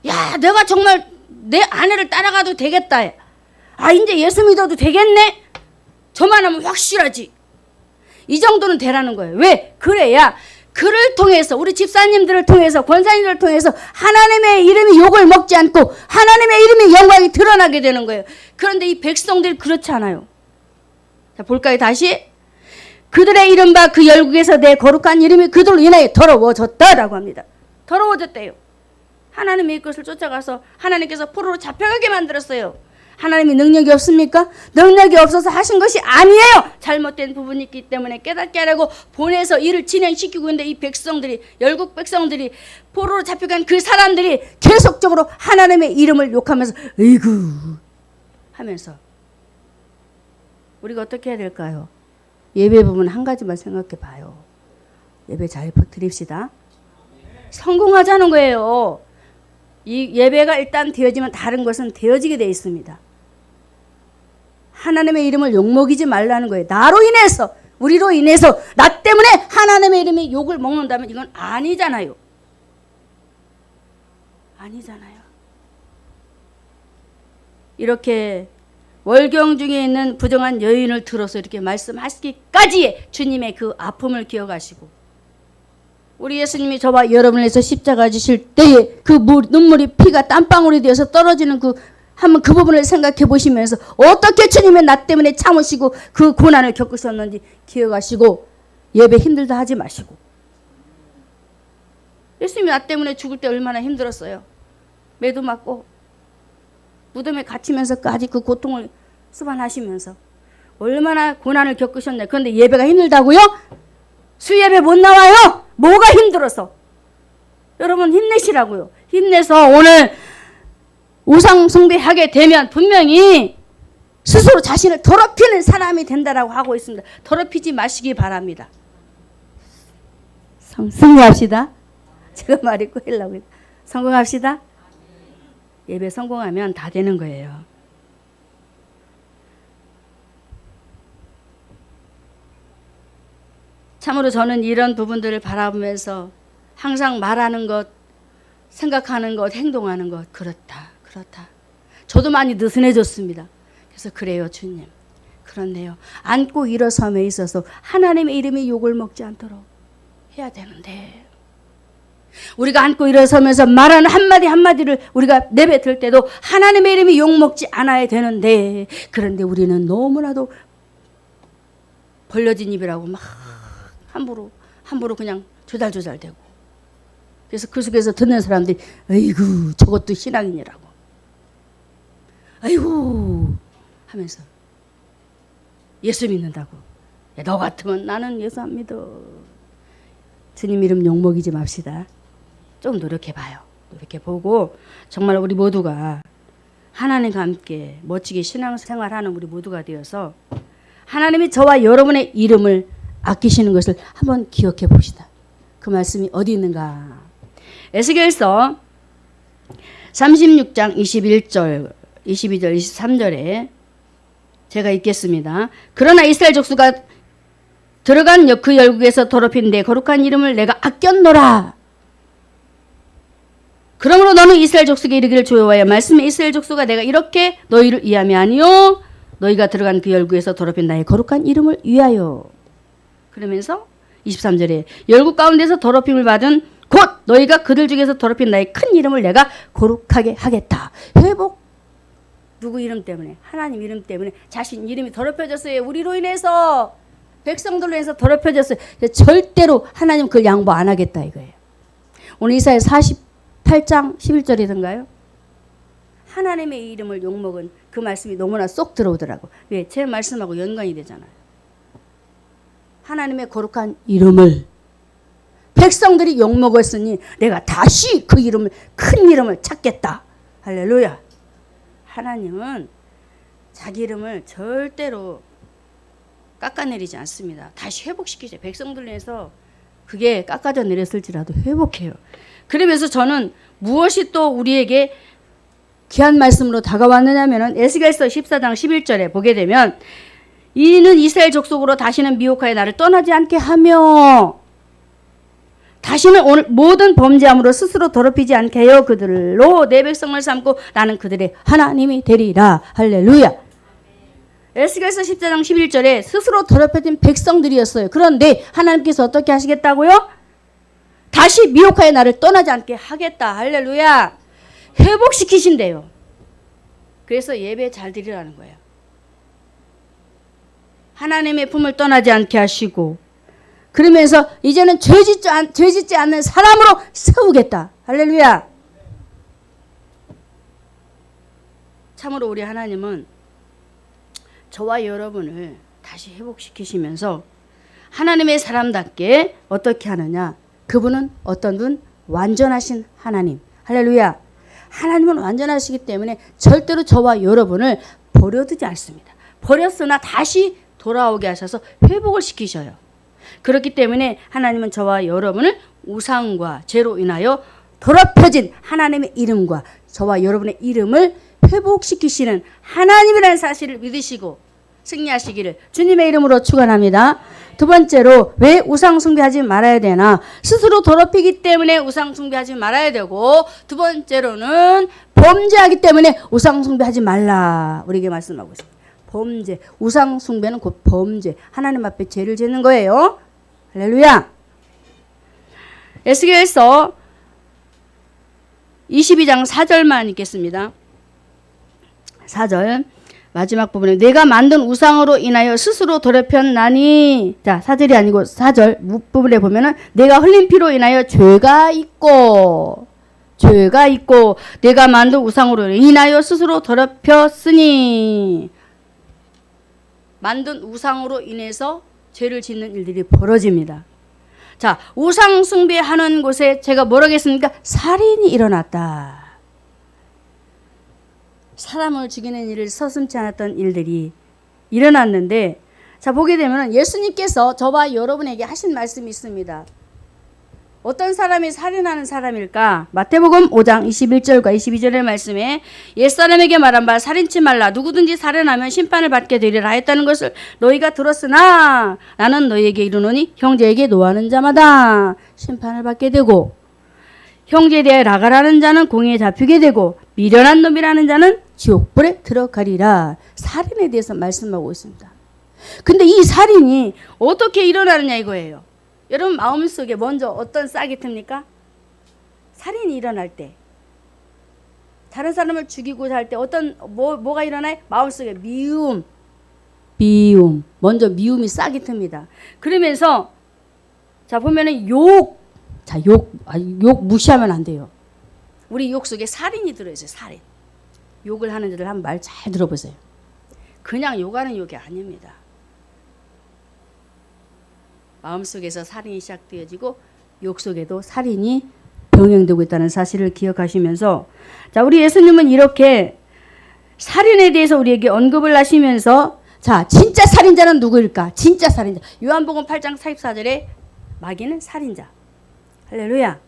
야, 내가 정말 내 아내를 따라가도 되겠다. 아, 이제 예수 믿어도 되겠네? 저만 하면 확실하지. 이 정도는 되라는 거예요. 왜? 그래야 그를 통해서 우리 집사님들을 통해서 권사님들을 통해서 하나님의 이름이 욕을 먹지 않고 하나님의 이름의 영광이 드러나게 되는 거예요. 그런데 이 백성들이 그렇지 않아요. 자, 볼까요? 다시. 그들의 이른바 그 열국에서 내 거룩한 이름이 그들로 인하여 더러워졌다라고 합니다. 더러워졌대요. 하나님의 것을 쫓아가서 하나님께서 포로로 잡혀가게 만들었어요. 하나님이 능력이 없습니까? 능력이 없어서 하신 것이 아니에요. 잘못된 부분이 있기 때문에 깨닫게 하려고 보내서 일을 진행시키고 있는데 이 백성들이, 열국 백성들이, 포로로 잡혀간 그 사람들이 계속적으로 하나님의 이름을 욕하면서 으이구 하면서, 우리가 어떻게 해야 될까요? 예배 부분 한 가지만 생각해 봐요. 예배 잘 드립시다. 성공하자는 거예요. 이 예배가 일단 되어지면 다른 것은 되어지게 되어 있습니다. 하나님의 이름을 욕먹이지 말라는 거예요. 나로 인해서, 우리로 인해서, 나 때문에 하나님의 이름이 욕을 먹는다면 이건 아니잖아요. 아니잖아요. 이렇게 월경 중에 있는 부정한 여인을 들어서 이렇게 말씀하시기까지의 주님의 그 아픔을 기억하시고, 우리 예수님이 저와 여러분을 위해서 십자가 지실 때에 그 눈물이 피가 땀방울이 되어서 떨어지는 한번 그 부분을 생각해 보시면서 어떻게 주님의 나 때문에 참으시고 그 고난을 겪으셨는지 기억하시고, 예배 힘들다 하지 마시고. 예수님이 나 때문에 죽을 때 얼마나 힘들었어요. 매도 맞고 무덤에 갇히면서까지 그 고통을 수반하시면서 얼마나 고난을 겪으셨나요. 그런데 예배가 힘들다고요? 수예배 못 나와요? 뭐가 힘들어서? 여러분 힘내시라고요. 힘내서 오늘 우상 숭배하게 되면 분명히 스스로 자신을 더럽히는 사람이 된다라고 하고 있습니다. 더럽히지 마시기 바랍니다. 승리합시다. 제가 말 있고 하려고 했다. 성공합시다. 예배 성공하면 다 되는 거예요. 참으로 저는 이런 부분들을 바라보면서 항상 말하는 것, 생각하는 것, 행동하는 것, 그렇다. 저도 많이 느슨해졌습니다. 그래서 그래요, 주님. 그렇네요. 앉고 일어섬에 있어서 하나님의 이름이 욕을 먹지 않도록 해야 되는데, 우리가 앉고 일어서면서 말하는 한마디 한마디를 우리가 내뱉을 때도 하나님의 이름이 욕먹지 않아야 되는데, 그런데 우리는 너무나도 벌려진 입이라고 막 함부로 그냥 조잘조잘대고, 그래서 그 속에서 듣는 사람들이 아이고 저것도 신앙인이라고, 아이고 하면서 예수 믿는다고. 너 같으면 나는 예수 안 믿어. 주님 이름 욕먹이지 맙시다. 좀 노력해봐요. 노력해보고 정말 우리 모두가 하나님과 함께 멋지게 신앙생활하는 우리 모두가 되어서 하나님이 저와 여러분의 이름을 아끼시는 것을 한번 기억해 봅시다. 그 말씀이 어디 있는가? 에스겔서 36장 21절, 22절, 23절에 제가 읽겠습니다. 그러나 이스라엘 족수가 들어간 그 열국에서 더럽힌 내 거룩한 이름을 내가 아꼈노라. 그러므로 너는 이스라엘 족속에 이르기를 조여와야 말씀에 이스라엘 족속아 내가 이렇게 너희를 위함이 아니요 너희가 들어간 그 열국에서 더럽힌 나의 거룩한 이름을 위하여. 그러면서 23절에 열국 가운데서 더럽힘을 받은 곧 너희가 그들 중에서 더럽힌 나의 큰 이름을 내가 거룩하게 하겠다. 회복. 누구 이름 때문에? 하나님 이름 때문에 자신 이름이 더럽혀졌어요. 우리로 인해서, 백성들로 인해서 더럽혀졌어요. 절대로 하나님 그걸 양보 안 하겠다 이거예요. 오늘 이사야 48장 11절이던가요? 하나님의 이름을 욕먹은 그 말씀이 너무나 쏙 들어오더라고. 왜? 제 말씀하고 연관이 되잖아요. 하나님의 거룩한 이름을 백성들이 욕먹었으니 내가 다시 그 이름을, 큰 이름을 찾겠다. 할렐루야. 하나님은 자기 이름을 절대로 깎아내리지 않습니다. 다시 회복시키죠. 백성들 내서 그게 깎아져 내렸을지라도 회복해요. 그러면서 저는 무엇이 또 우리에게 귀한 말씀으로 다가왔느냐면 에스겔서 14장 11절에 보게 되면 이는 이스라엘 족속으로 다시는 미혹하여 나를 떠나지 않게 하며 다시는 오늘 모든 범죄함으로 스스로 더럽히지 않게 하여 그들로 내 백성을 삼고 나는 그들의 하나님이 되리라. 할렐루야. 에스겔서 14장 11절에 스스로 더럽혀진 백성들이었어요. 그런데 하나님께서 어떻게 하시겠다고요? 다시 미혹하여 나를 떠나지 않게 하겠다. 할렐루야. 회복시키신대요. 그래서 예배 잘 드리라는 거예요. 하나님의 품을 떠나지 않게 하시고, 그러면서 이제는 죄 짓지 않는 사람으로 세우겠다. 할렐루야. 참으로 우리 하나님은 저와 여러분을 다시 회복시키시면서 하나님의 사람답게 어떻게 하느냐. 그분은 어떤 분? 완전하신 하나님. 할렐루야. 하나님은 완전하시기 때문에 절대로 저와 여러분을 버려두지 않습니다. 버렸으나 다시 돌아오게 하셔서 회복을 시키셔요. 그렇기 때문에 하나님은 저와 여러분을 우상과 죄로 인하여 더럽혀진 하나님의 이름과 저와 여러분의 이름을 회복시키시는 하나님이라는 사실을 믿으시고 승리하시기를 주님의 이름으로 축원합니다. 두 번째로 왜 우상 숭배하지 말아야 되나? 스스로 더럽히기 때문에 우상 숭배하지 말아야 되고, 두 번째로는 범죄하기 때문에 우상 숭배하지 말라. 우리에게 말씀하고 있습니다. 범죄, 우상 숭배는 곧 범죄. 하나님 앞에 죄를 짓는 거예요. 할렐루야. 에스겔서 22장 4절만 읽겠습니다. 4절 마지막 부분에 내가 만든 우상으로 인하여 스스로 더럽혔나니, 자 4절이 아니고 4절 부분에 보면은 내가 흘린 피로 인하여 죄가 있고 내가 만든 우상으로 인하여 스스로 더럽혔으니, 만든 우상으로 인해서 죄를 짓는 일들이 벌어집니다. 자, 우상 숭배하는 곳에 제가 뭐라고 했습니까? 살인이 일어났다. 사람을 죽이는 일을 서슴지 않았던 일들이 일어났는데, 자 보게 되면 예수님께서 저와 여러분에게 하신 말씀이 있습니다. 어떤 사람이 살인하는 사람일까? 마태복음 5장 21절과 22절의 말씀에 옛사람에게 말한 바 살인치 말라. 누구든지 살인하면 심판을 받게 되리라 했다는 것을 너희가 들었으나 나는 너희에게 이르노니 형제에게 노하는 자마다 심판을 받게 되고, 형제에 대하여 나가라는 자는 공의에 잡히게 되고, 미련한 놈이라는 자는 지옥불에 들어가리라. 살인에 대해서 말씀하고 있습니다. 근데 이 살인이 어떻게 일어나느냐 이거예요. 여러분 마음속에 먼저 어떤 싹이 틉니까? 살인이 일어날 때, 다른 사람을 죽이고자 할 때 어떤 뭐가 일어나요? 마음속에 미움. 먼저 미움이 싹이 틉니다. 그러면서 자 보면은 욕 무시하면 안 돼요. 우리 욕 속에 살인이 들어있어요. 살인. 욕을 하는 자들 한번 말 잘 들어보세요. 그냥 욕하는 욕이 아닙니다. 마음속에서 살인이 시작되어지고 욕 속에도 살인이 병행되고 있다는 사실을 기억하시면서, 자 우리 예수님은 이렇게 살인에 대해서 우리에게 언급을 하시면서, 자 진짜 살인자는 누구일까? 진짜 살인자. 요한복음 8장 44절에 마귀는 살인자. 할렐루야.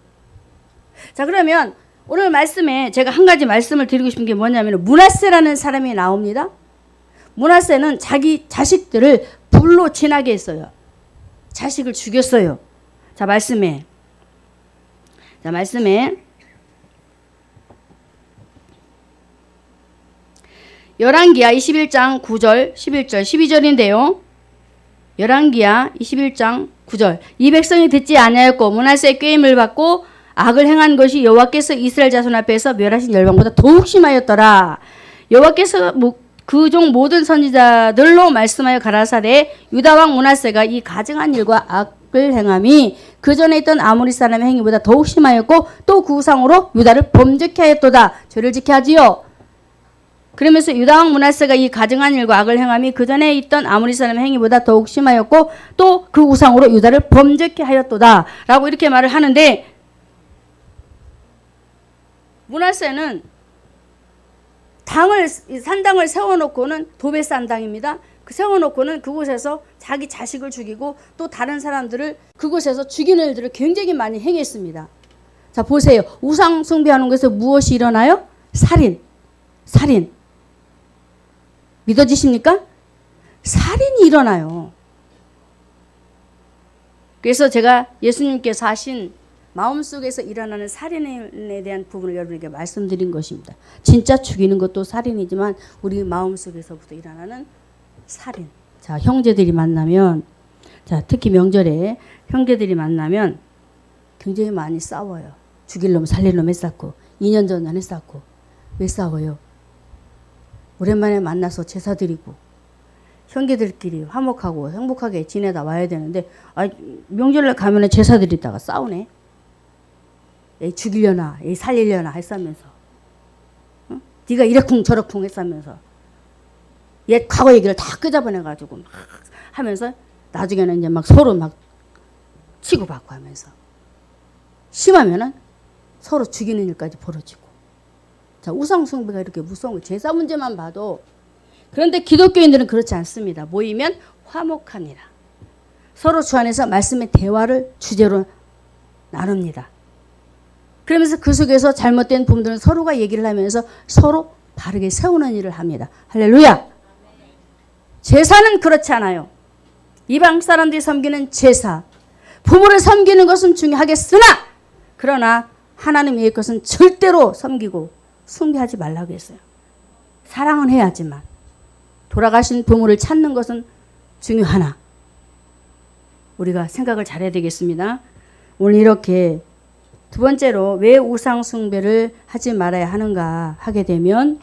자 그러면 오늘 말씀에 제가 한 가지 말씀을 드리고 싶은 게 뭐냐면, 므낫세라는 사람이 나옵니다. 므낫세는 자기 자식들을 불로 지나게 했어요. 자식을 죽였어요. 자 말씀에 열왕기하 21장 9절 11절 12절인데요. 열왕기하 21장 9절 이 백성이 듣지 아니하였고 므낫세의 꾀임을 받고 악을 행한 것이 여호와께서 이스라엘 자손 앞에서 멸하신 열방보다 더욱 심하였더라. 여호와께서 그 종 모든 선지자들로 말씀하여 가라사대 유다 왕 므낫세가 이 가증한 일과 악을 행함이 그 전에 있던 아모리 사람의 행위보다 더욱 심하였고 또 그 우상으로 유다를 범죄케 하였도다. 죄를 지게 하지요. 그러면서 유다 왕 므낫세가 이 가증한 일과 악을 행함이 그 전에 있던 아모리 사람의 행위보다 더욱 심하였고 또 그 우상으로 유다를 범죄케 하였도다. 라고 이렇게 말을 하는데, 므낫세는 산당을 세워놓고는 도베산당입니다. 그 세워놓고는 그곳에서 자기 자식을 죽이고 또 다른 사람들을 그곳에서 죽이는 일들을 굉장히 많이 행했습니다. 자 보세요. 우상 숭배하는 것에서 무엇이 일어나요? 살인. 믿어지십니까? 살인이 일어나요. 그래서 제가 예수님께서 하신 마음속에서 일어나는 살인에 대한 부분을 여러분에게 말씀드린 것입니다. 진짜 죽이는 것도 살인이지만 우리 마음속에서부터 일어나는 살인. 자, 형제들이 만나면, 자, 특히 명절에 형제들이 만나면 굉장히 많이 싸워요. 죽일 놈 살릴 놈 했었고 2년 전에 했었고. 왜 싸워요? 오랜만에 만나서 제사 드리고 형제들끼리 화목하고 행복하게 지내다 와야 되는데, 명절날 가면 제사 드리다가 싸우네. 얘 죽이려나 얘 살리려나 했으면서 네가 이래쿵 저래쿵 했다면서 옛 과거 얘기를 다 끄집어내가지고 막 하면서 나중에는 이제 막 서로 막 치고받고 하면서 심하면은 서로 죽이는 일까지 벌어지고. 자, 우상숭배가 이렇게 무서운 거. 제사 문제만 봐도. 그런데 기독교인들은 그렇지 않습니다. 모이면 화목하니라. 서로 주 안에서 말씀의 대화를 주제로 나눕니다. 그러면서 그 속에서 잘못된 부분들은 서로가 얘기를 하면서 서로 바르게 세우는 일을 합니다. 할렐루야. 제사는 그렇지 않아요. 이방 사람들이 섬기는 제사, 부모를 섬기는 것은 중요하겠으나 그러나 하나님 외의 것은 절대로 섬기고 숭배하지 말라고 했어요. 사랑은 해야지만 돌아가신 부모를 찾는 것은 중요하나 우리가 생각을 잘해야 되겠습니다. 오늘 이렇게 두 번째로 왜 우상 숭배를 하지 말아야 하는가 하게 되면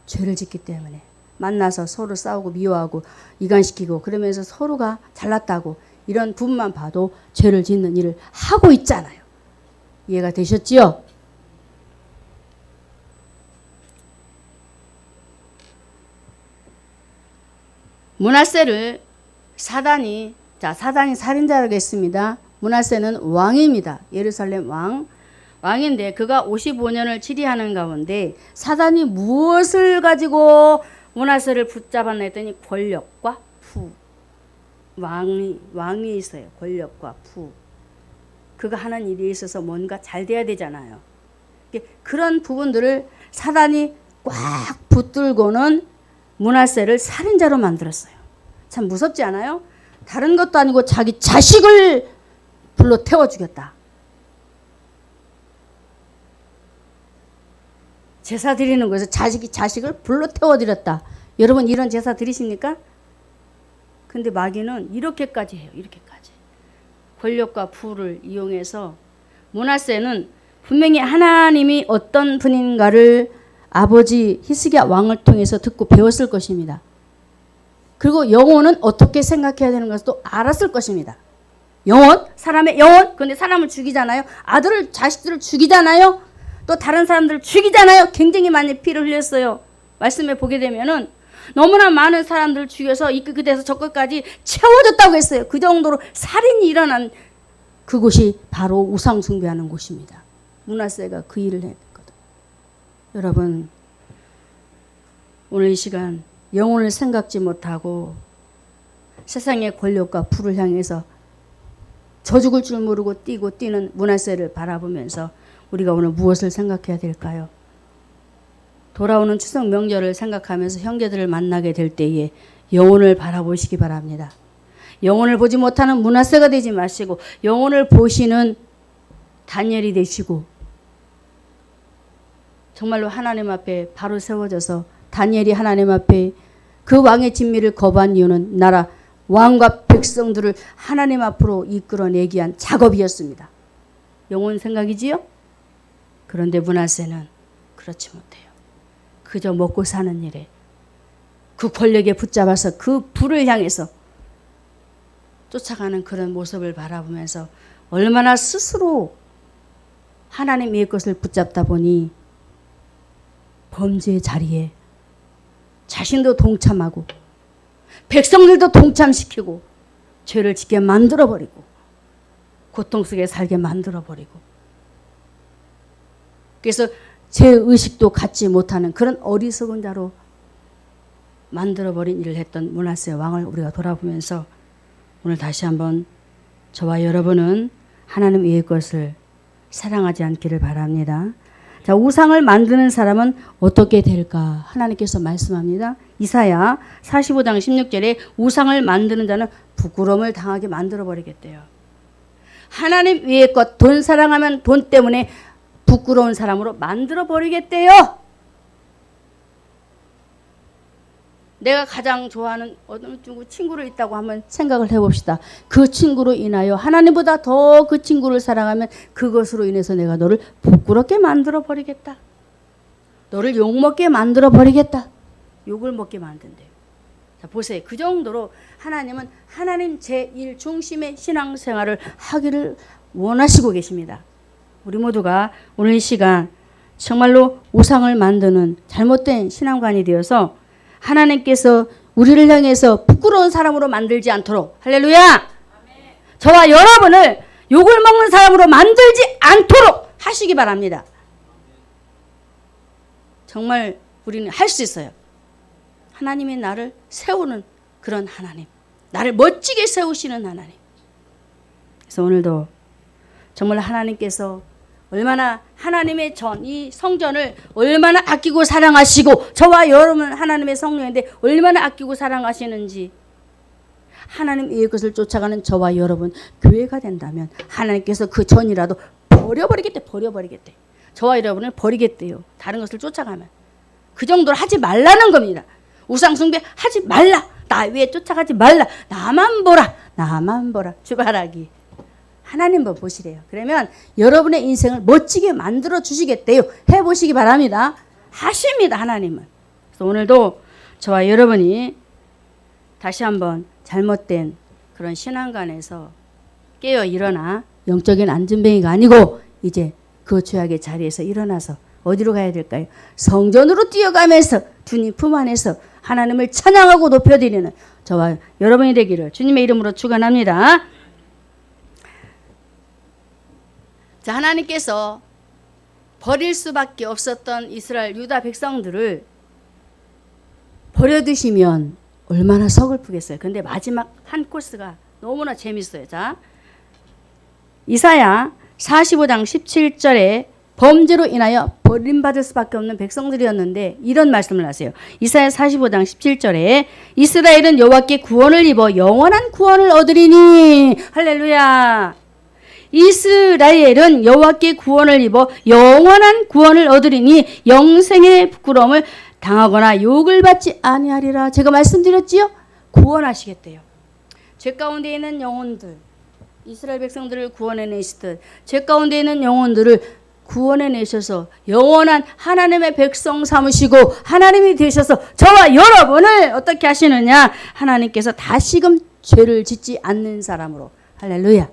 죄를 짓기 때문에 만나서 서로 싸우고 미워하고 이간시키고 그러면서 서로가 잘났다고 이런 부분만 봐도 죄를 짓는 일을 하고 있잖아요. 이해가 되셨지요? 므낫세를 사단이 살인자라고 했습니다. 므낫세는 왕입니다. 예루살렘 왕인데 그가 55년을 치리하는 가운데 사단이 무엇을 가지고 므낫세를 붙잡았나 했더니 권력과 부. 왕이 있어요. 권력과 부. 그가 하는 일에 있어서 뭔가 잘 돼야 되잖아요. 그런 부분들을 사단이 꽉 붙들고는 므낫세를 살인자로 만들었어요. 참 무섭지 않아요? 다른 것도 아니고 자기 자식을 불로 태워 죽였다. 제사 드리는 거에서 자식을 불로 태워 드렸다. 여러분 이런 제사 드리십니까? 근데 마귀는 이렇게까지 해요. 이렇게까지. 권력과 부를 이용해서 므낫세는 분명히 하나님이 어떤 분인가를 아버지 히스기야 왕을 통해서 듣고 배웠을 것입니다. 그리고 영혼은 어떻게 생각해야 되는 것도 알았을 것입니다. 영혼, 사람의 영혼. 근데 사람을 죽이잖아요. 아들을, 자식들을 죽이잖아요. 또 다른 사람들을 죽이잖아요. 굉장히 많이 피를 흘렸어요. 말씀에 보게 되면은 너무나 많은 사람들을 죽여서 이 끝에서 저 끝까지 채워졌다고 했어요. 그 정도로 살인이 일어난 그곳이 바로 우상 숭배하는 곳입니다. 므낫세가 그 일을 했거든. 여러분, 오늘 이 시간 영혼을 생각지 못하고 세상의 권력과 부를 향해서 저 죽을 줄 모르고 뛰는 므낫세를 바라보면서 우리가 오늘 무엇을 생각해야 될까요? 돌아오는 추석 명절을 생각하면서 형제들을 만나게 될 때에 영혼을 바라보시기 바랍니다. 영혼을 보지 못하는 므낫세가 되지 마시고 영혼을 보시는 다니엘이 되시고 정말로 하나님 앞에 바로 세워져서 다니엘이 하나님 앞에 그 왕의 진미를 거부한 이유는 나라 왕과 백성들을 하나님 앞으로 이끌어내기 위한 작업이었습니다. 영혼 생각이지요? 그런데 므낫세는 그렇지 못해요. 그저 먹고 사는 일에 그 권력에 붙잡아서 그 불을 향해서 쫓아가는 그런 모습을 바라보면서 얼마나 스스로 하나님의 것을 붙잡다 보니 범죄의 자리에 자신도 동참하고 백성들도 동참시키고 죄를 짓게 만들어버리고 고통 속에 살게 만들어버리고 그래서 죄의식도 갖지 못하는 그런 어리석은 자로 만들어버린 일을 했던 므낫세 왕을 우리가 돌아보면서 오늘 다시 한번 저와 여러분은 하나님 외의 것을 사랑하지 않기를 바랍니다. 자, 우상을 만드는 사람은 어떻게 될까? 하나님께서 말씀합니다. 이사야 45장 16절에 우상을 만드는 자는 부끄러움을 당하게 만들어버리겠대요. 하나님 외의 것, 돈 사랑하면 돈 때문에 부끄러운 사람으로 만들어버리겠대요. 내가 가장 좋아하는 어느 친구를 있다고 한번 생각을 해봅시다. 그 친구로 인하여 하나님보다 더 그 친구를 사랑하면 그것으로 인해서 내가 너를 부끄럽게 만들어버리겠다. 너를 욕먹게 만들어버리겠다. 욕을 먹게 만든대요. 자, 보세요. 그 정도로 하나님은 하나님 제1 중심의 신앙생활을 하기를 원하시고 계십니다. 우리 모두가 오늘 이 시간 정말로 우상을 만드는 잘못된 신앙관이 되어서 하나님께서 우리를 향해서 부끄러운 사람으로 만들지 않도록, 할렐루야! 저와 여러분을 욕을 먹는 사람으로 만들지 않도록 하시기 바랍니다. 정말 우리는 할 수 있어요. 하나님이 나를 세우는 그런 하나님, 나를 멋지게 세우시는 하나님. 그래서 오늘도 정말 하나님께서 얼마나 하나님의 이 성전을 얼마나 아끼고 사랑하시고 저와 여러분 하나님의 성령인데 얼마나 아끼고 사랑하시는지, 하나님 의 것을 쫓아가는 저와 여러분 교회가 된다면 하나님께서 그 전이라도 버려버리겠대. 저와 여러분을 버리겠대요. 다른 것을 쫓아가면. 그 정도로 하지 말라는 겁니다. 우상 숭배 하지 말라. 나 위에 쫓아가지 말라. 나만 보라. 주바라기. 하나님 보시래요. 그러면 여러분의 인생을 멋지게 만들어 주시겠대요. 해보시기 바랍니다. 하십니다, 하나님은. 그래서 오늘도 저와 여러분이 다시 한번 잘못된 그런 신앙관에서 깨어 일어나 영적인 안전뱅이가 아니고 이제 그 죄악의 자리에서 일어나서 어디로 가야 될까요? 성전으로 뛰어가면서 주님 품 안에서 하나님을 찬양하고 높여드리는 저와 여러분이 되기를 주님의 이름으로 축원합니다. 자, 하나님께서 버릴 수밖에 없었던 이스라엘 유다 백성들을 버려두시면 얼마나 서글프겠어요. 근데 마지막 한 코스가 너무나 재밌어요. 자, 이사야 45장 17절에 범죄로 인하여 버림받을 수밖에 없는 백성들이었는데 이런 말씀을 하세요. 이사야 45장 17절에 이스라엘은 여호와께 구원을 입어 영원한 구원을 얻으리니, 할렐루야. 이스라엘은 여호와께 구원을 입어 영원한 구원을 얻으리니 영생의 부끄러움을 당하거나 욕을 받지 아니하리라. 제가 말씀드렸지요? 구원하시겠대요. 죄 가운데 있는 영혼들, 이스라엘 백성들을 구원해내시듯 죄 가운데 있는 영혼들을 구원해내셔서 영원한 하나님의 백성 삼으시고 하나님이 되셔서 저와 여러분을 어떻게 하시느냐, 하나님께서 다시금 죄를 짓지 않는 사람으로, 할렐루야,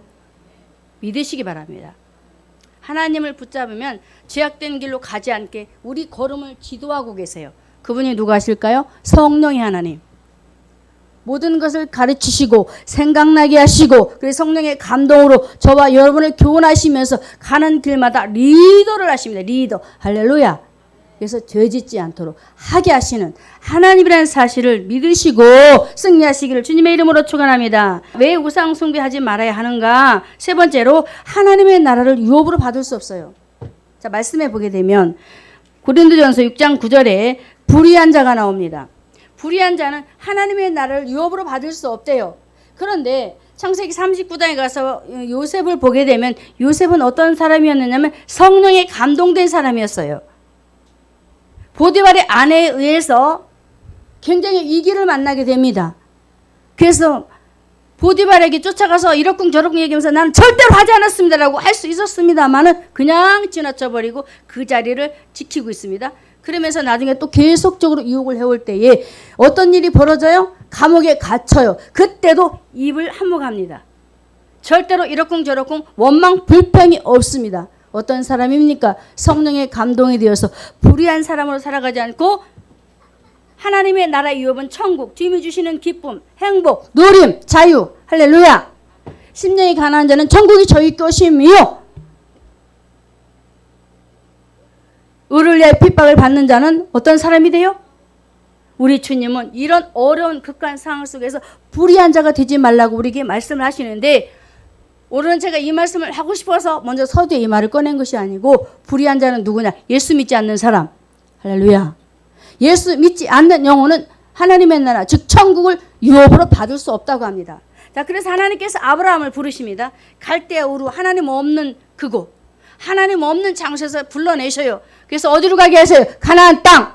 믿으시기 바랍니다. 하나님을 붙잡으면 죄악된 길로 가지 않게 우리 걸음을 지도하고 계세요. 그분이 누가 하실까요? 성령의 하나님. 모든 것을 가르치시고 생각나게 하시고 그래서 성령의 감동으로 저와 여러분을 교훈하시면서 가는 길마다 리더를 하십니다. 리더. 할렐루야. 그래서 죄짓지 않도록 하게 하시는 하나님이라는 사실을 믿으시고 승리하시기를 주님의 이름으로 축원합니다. 왜 우상 숭배하지 말아야 하는가? 세 번째로 하나님의 나라를 유업으로 받을 수 없어요. 자, 말씀해 보게 되면 고린도전서 6장 9절에 불의한 자가 나옵니다. 불의한 자는 하나님의 나라를 유업으로 받을 수 없대요. 그런데 창세기 39장에 가서 요셉을 보게 되면 요셉은 어떤 사람이었느냐면 성령에 감동된 사람이었어요. 보디발의 아내에 의해서 굉장히 위기를 만나게 됩니다. 그래서 보디발에게 쫓아가서 이러쿵 저러쿵 얘기하면서 나는 절대로 하지 않았습니다라고 할 수 있었습니다만은 그냥 지나쳐버리고 그 자리를 지키고 있습니다. 그러면서 나중에 또 계속적으로 유혹을 해올 때에 어떤 일이 벌어져요? 감옥에 갇혀요. 그때도 입을 한몫합니다. 절대로 이러쿵 저러쿵 원망 불평이 없습니다. 어떤 사람입니까? 성령의 감동이 되어서 불의한 사람으로 살아가지 않고 하나님의 나라의 유업은 천국, 주님이 주시는 기쁨, 행복, 누림, 자유, 할렐루야. 심령이 가난한 자는 천국이 저희 것임이요. 의를 위해 핍박을 받는 자는 어떤 사람이 돼요? 우리 주님은 이런 어려운 극한 상황 속에서 불의한 자가 되지 말라고 우리에게 말씀을 하시는데, 오늘은 제가 이 말씀을 하고 싶어서 먼저 서두에 이 말을 꺼낸 것이 아니고, 불의한 자는 누구냐? 예수 믿지 않는 사람. 할렐루야. 예수 믿지 않는 영혼은 하나님의 나라, 즉 천국을 유업으로 받을 수 없다고 합니다. 자, 그래서 하나님께서 아브라함을 부르십니다. 갈대아 우르, 하나님 없는 그곳, 하나님 없는 장소에서 불러내셔요. 그래서 어디로 가게 하세요? 가나안 땅.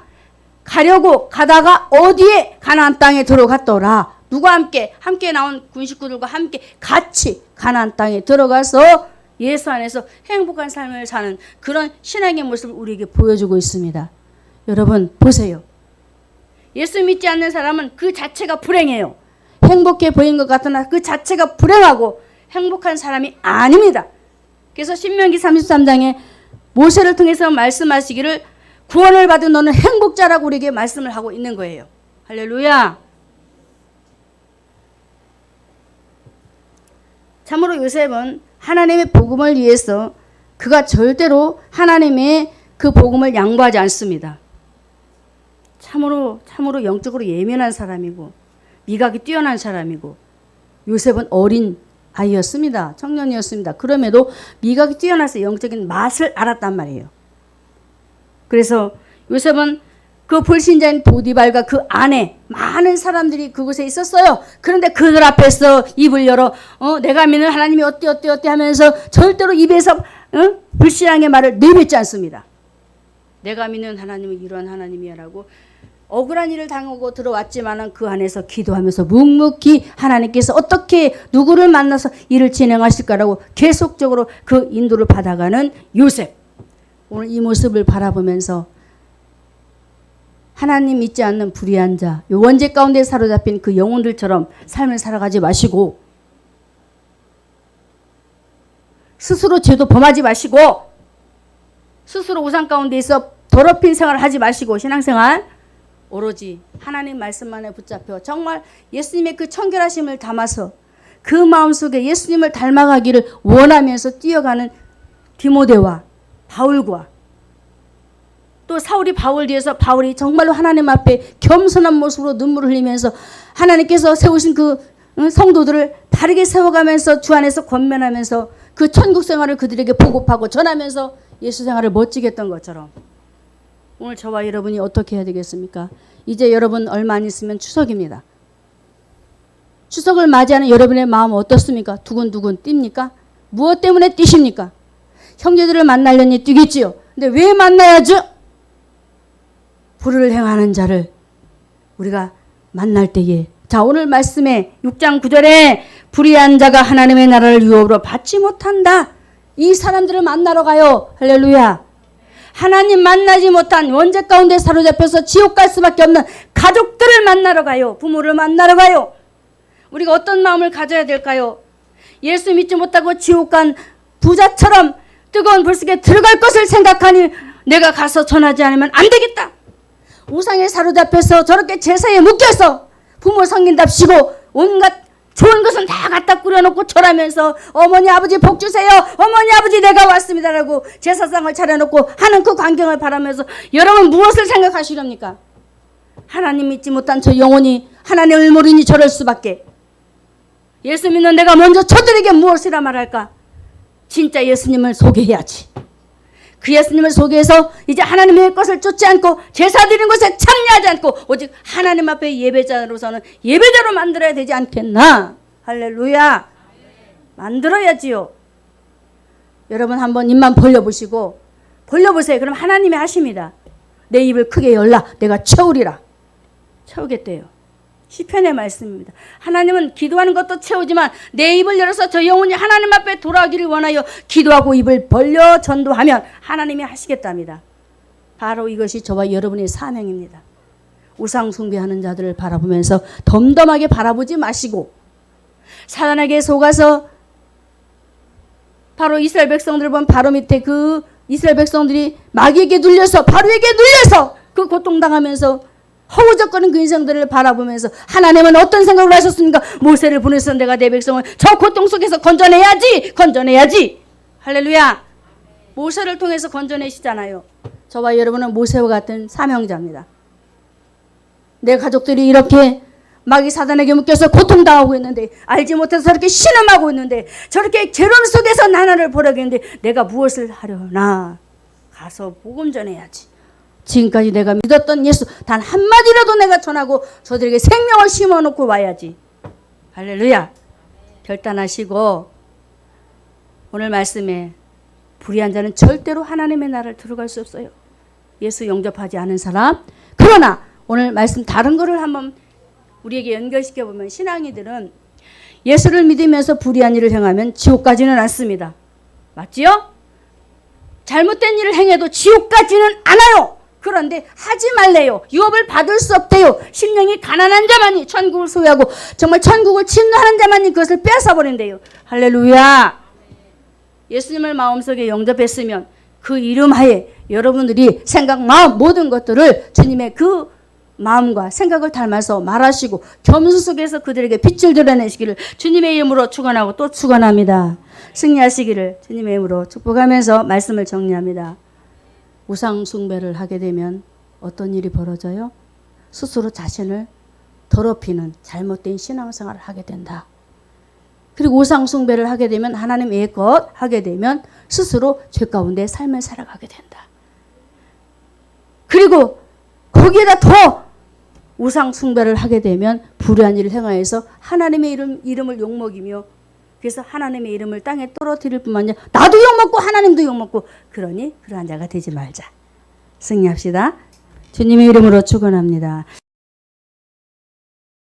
가려고 가다가 어디에? 가나안 땅에 들어갔더라. 누가 함께? 함께 나온 군 식구들과 함께 같이 가나안 땅에 들어가서 예수 안에서 행복한 삶을 사는 그런 신앙의 모습을 우리에게 보여주고 있습니다. 여러분 보세요. 예수 믿지 않는 사람은 그 자체가 불행해요. 행복해 보이는 것 같으나 그 자체가 불행하고 행복한 사람이 아닙니다. 그래서 신명기 33장에 모세를 통해서 말씀하시기를 구원을 받은 너는 행복자라고 우리에게 말씀을 하고 있는 거예요. 할렐루야. 참으로 요셉은 하나님의 복음을 위해서 그가 절대로 하나님의 그 복음을 양보하지 않습니다. 참으로 영적으로 예민한 사람이고 미각이 뛰어난 사람이고 요셉은 어린 아이였습니다. 청년이었습니다. 그럼에도 미각이 뛰어나서 영적인 맛을 알았단 말이에요. 그래서 요셉은 그 불신자인 보디발과 그 안에 많은 사람들이 그곳에 있었어요. 그런데 그들 앞에서 입을 열어 내가 믿는 하나님이 어때 하면서 절대로 입에서 불신앙의 말을 내뱉지 않습니다. 내가 믿는 하나님은 이런 하나님이야라고 억울한 일을 당하고 들어왔지만 그 안에서 기도하면서 묵묵히 하나님께서 어떻게 누구를 만나서 일을 진행하실까라고 계속적으로 그 인도를 받아가는 요셉. 오늘 이 모습을 바라보면서 하나님 믿지 않는 불의한 자, 원죄 가운데 사로잡힌 그 영혼들처럼 삶을 살아가지 마시고 스스로 죄도 범하지 마시고 스스로 우상 가운데 있어 더럽힌 생활을 하지 마시고 신앙생활 오로지 하나님 말씀만에 붙잡혀 정말 예수님의 그 청결하심을 담아서 그 마음속에 예수님을 닮아가기를 원하면서 뛰어가는 디모데와 바울과 또 사울이 바울 뒤에서 바울이 정말로 하나님 앞에 겸손한 모습으로 눈물을 흘리면서 하나님께서 세우신 그 성도들을 바르게 세워가면서 주 안에서 권면하면서 그 천국 생활을 그들에게 보급하고 전하면서 예수 생활을 멋지게 했던 것처럼 오늘 저와 여러분이 어떻게 해야 되겠습니까? 이제 여러분 얼마 안 있으면 추석입니다. 추석을 맞이하는 여러분의 마음 어떻습니까? 두근두근 뜁니까? 무엇 때문에 뛰십니까? 형제들을 만나려니 뛰겠지요. 근데 왜 만나야죠? 불을 행하는 자를 우리가 만날 때에 자 오늘 말씀에 6장 9절에 불의한 자가 하나님의 나라를 유업으로 받지 못한다. 이 사람들을 만나러 가요. 할렐루야. 하나님 만나지 못한 원죄 가운데 사로잡혀서 지옥 갈 수밖에 없는 가족들을 만나러 가요. 부모를 만나러 가요. 우리가 어떤 마음을 가져야 될까요? 예수 믿지 못하고 지옥 간 부자처럼 뜨거운 불 속에 들어갈 것을 생각하니 내가 가서 전하지 않으면 안 되겠다. 우상에 사로잡혀서 저렇게 제사에 묶여서 부모 섬긴답시고 온갖 좋은 것은 다 갖다 꾸려놓고 절하면서 어머니 아버지 복 주세요. 어머니 아버지 내가 왔습니다라고 제사상을 차려놓고 하는 그 광경을 바라면서 여러분 무엇을 생각하시렵니까? 하나님 믿지 못한 저 영혼이 하나님을 모르니 저럴 수밖에. 예수 믿는 내가 먼저 저들에게 무엇이라 말할까? 진짜 예수님을 소개해야지. 그 예수님을 소개해서 이제 하나님의 것을 쫓지 않고 제사 드리는 것에 참여하지 않고 오직 하나님 앞에 예배자로서는 예배자로 만들어야 되지 않겠나? 할렐루야. 만들어야지요. 여러분 한번 입만 벌려보시고 벌려보세요. 그럼 하나님이 하십니다. 내 입을 크게 열라. 내가 채우리라. 채우겠대요. 시편의 말씀입니다. 하나님은 기도하는 것도 채우지만 내 입을 열어서 저 영혼이 하나님 앞에 돌아오기를 원하여 기도하고 입을 벌려 전도하면 하나님이 하시겠답니다. 바로 이것이 저와 여러분의 사명입니다. 우상 숭배하는 자들을 바라보면서 덤덤하게 바라보지 마시고 사단에게 속아서 바로 이스라엘 백성들을 보면 바로 밑에 그 이스라엘 백성들이 마귀에게 눌려서 바로에게 눌려서 그 고통당하면서 허우적거리는 그 인생들을 바라보면서 하나님은 어떤 생각을 하셨습니까? 모세를 보내서 내가 내 백성을 저 고통 속에서 건져내야지. 할렐루야. 모세를 통해서 건져내시잖아요. 저와 여러분은 모세와 같은 사명자입니다. 내 가족들이 이렇게 마귀 사단에게 묶여서 고통당하고 있는데 알지 못해서 저렇게 신음하고 있는데 저렇게 괴로움 속에서 나날을 보내겠는데 내가 무엇을 하려나? 가서 복음 전해야지. 지금까지 내가 믿었던 예수 단 한마디라도 내가 전하고 저들에게 생명을 심어놓고 와야지. 할렐루야. 결단하시고 오늘 말씀에 불의한 자는 절대로 하나님의 나라를 들어갈 수 없어요. 예수 영접하지 않은 사람. 그러나 오늘 말씀 다른 거를 한번 우리에게 연결시켜보면 신앙이들은 예수를 믿으면서 불의한 일을 행하면 지옥 가지는 않습니다. 맞지요? 잘못된 일을 행해도 지옥 가지는 않아요. 그런데 하지 말래요. 유업을 받을 수 없대요. 심령이 가난한 자만이 천국을 소유하고 정말 천국을 침노하는 자만이 그것을 빼앗아 버린대요. 할렐루야. 예수님을 마음속에 영접했으면 그 이름 하에 여러분들이 생각, 마음 모든 것들을 주님의 그 마음과 생각을 닮아서 말하시고 겸손 속에서 그들에게 빛을 드러내시기를 주님의 이름으로 축원하고 또 축원합니다. 승리하시기를 주님의 이름으로 축복하면서 말씀을 정리합니다. 우상 숭배를 하게 되면 어떤 일이 벌어져요? 스스로 자신을 더럽히는 잘못된 신앙생활을 하게 된다. 그리고 우상 숭배를 하게 되면 하나님 외의 것 하게 되면 스스로 죄 가운데 삶을 살아가게 된다. 그리고 거기에다 더 우상 숭배를 하게 되면 불의한 일을 행하여서 하나님의 이름을 욕먹이며 그래서 하나님의 이름을 땅에 떨어뜨릴 뿐만 아니라 나도 욕먹고 하나님도 욕먹고 그러니 그러한 자가 되지 말자. 승리합시다. 주님의 이름으로 축원합니다.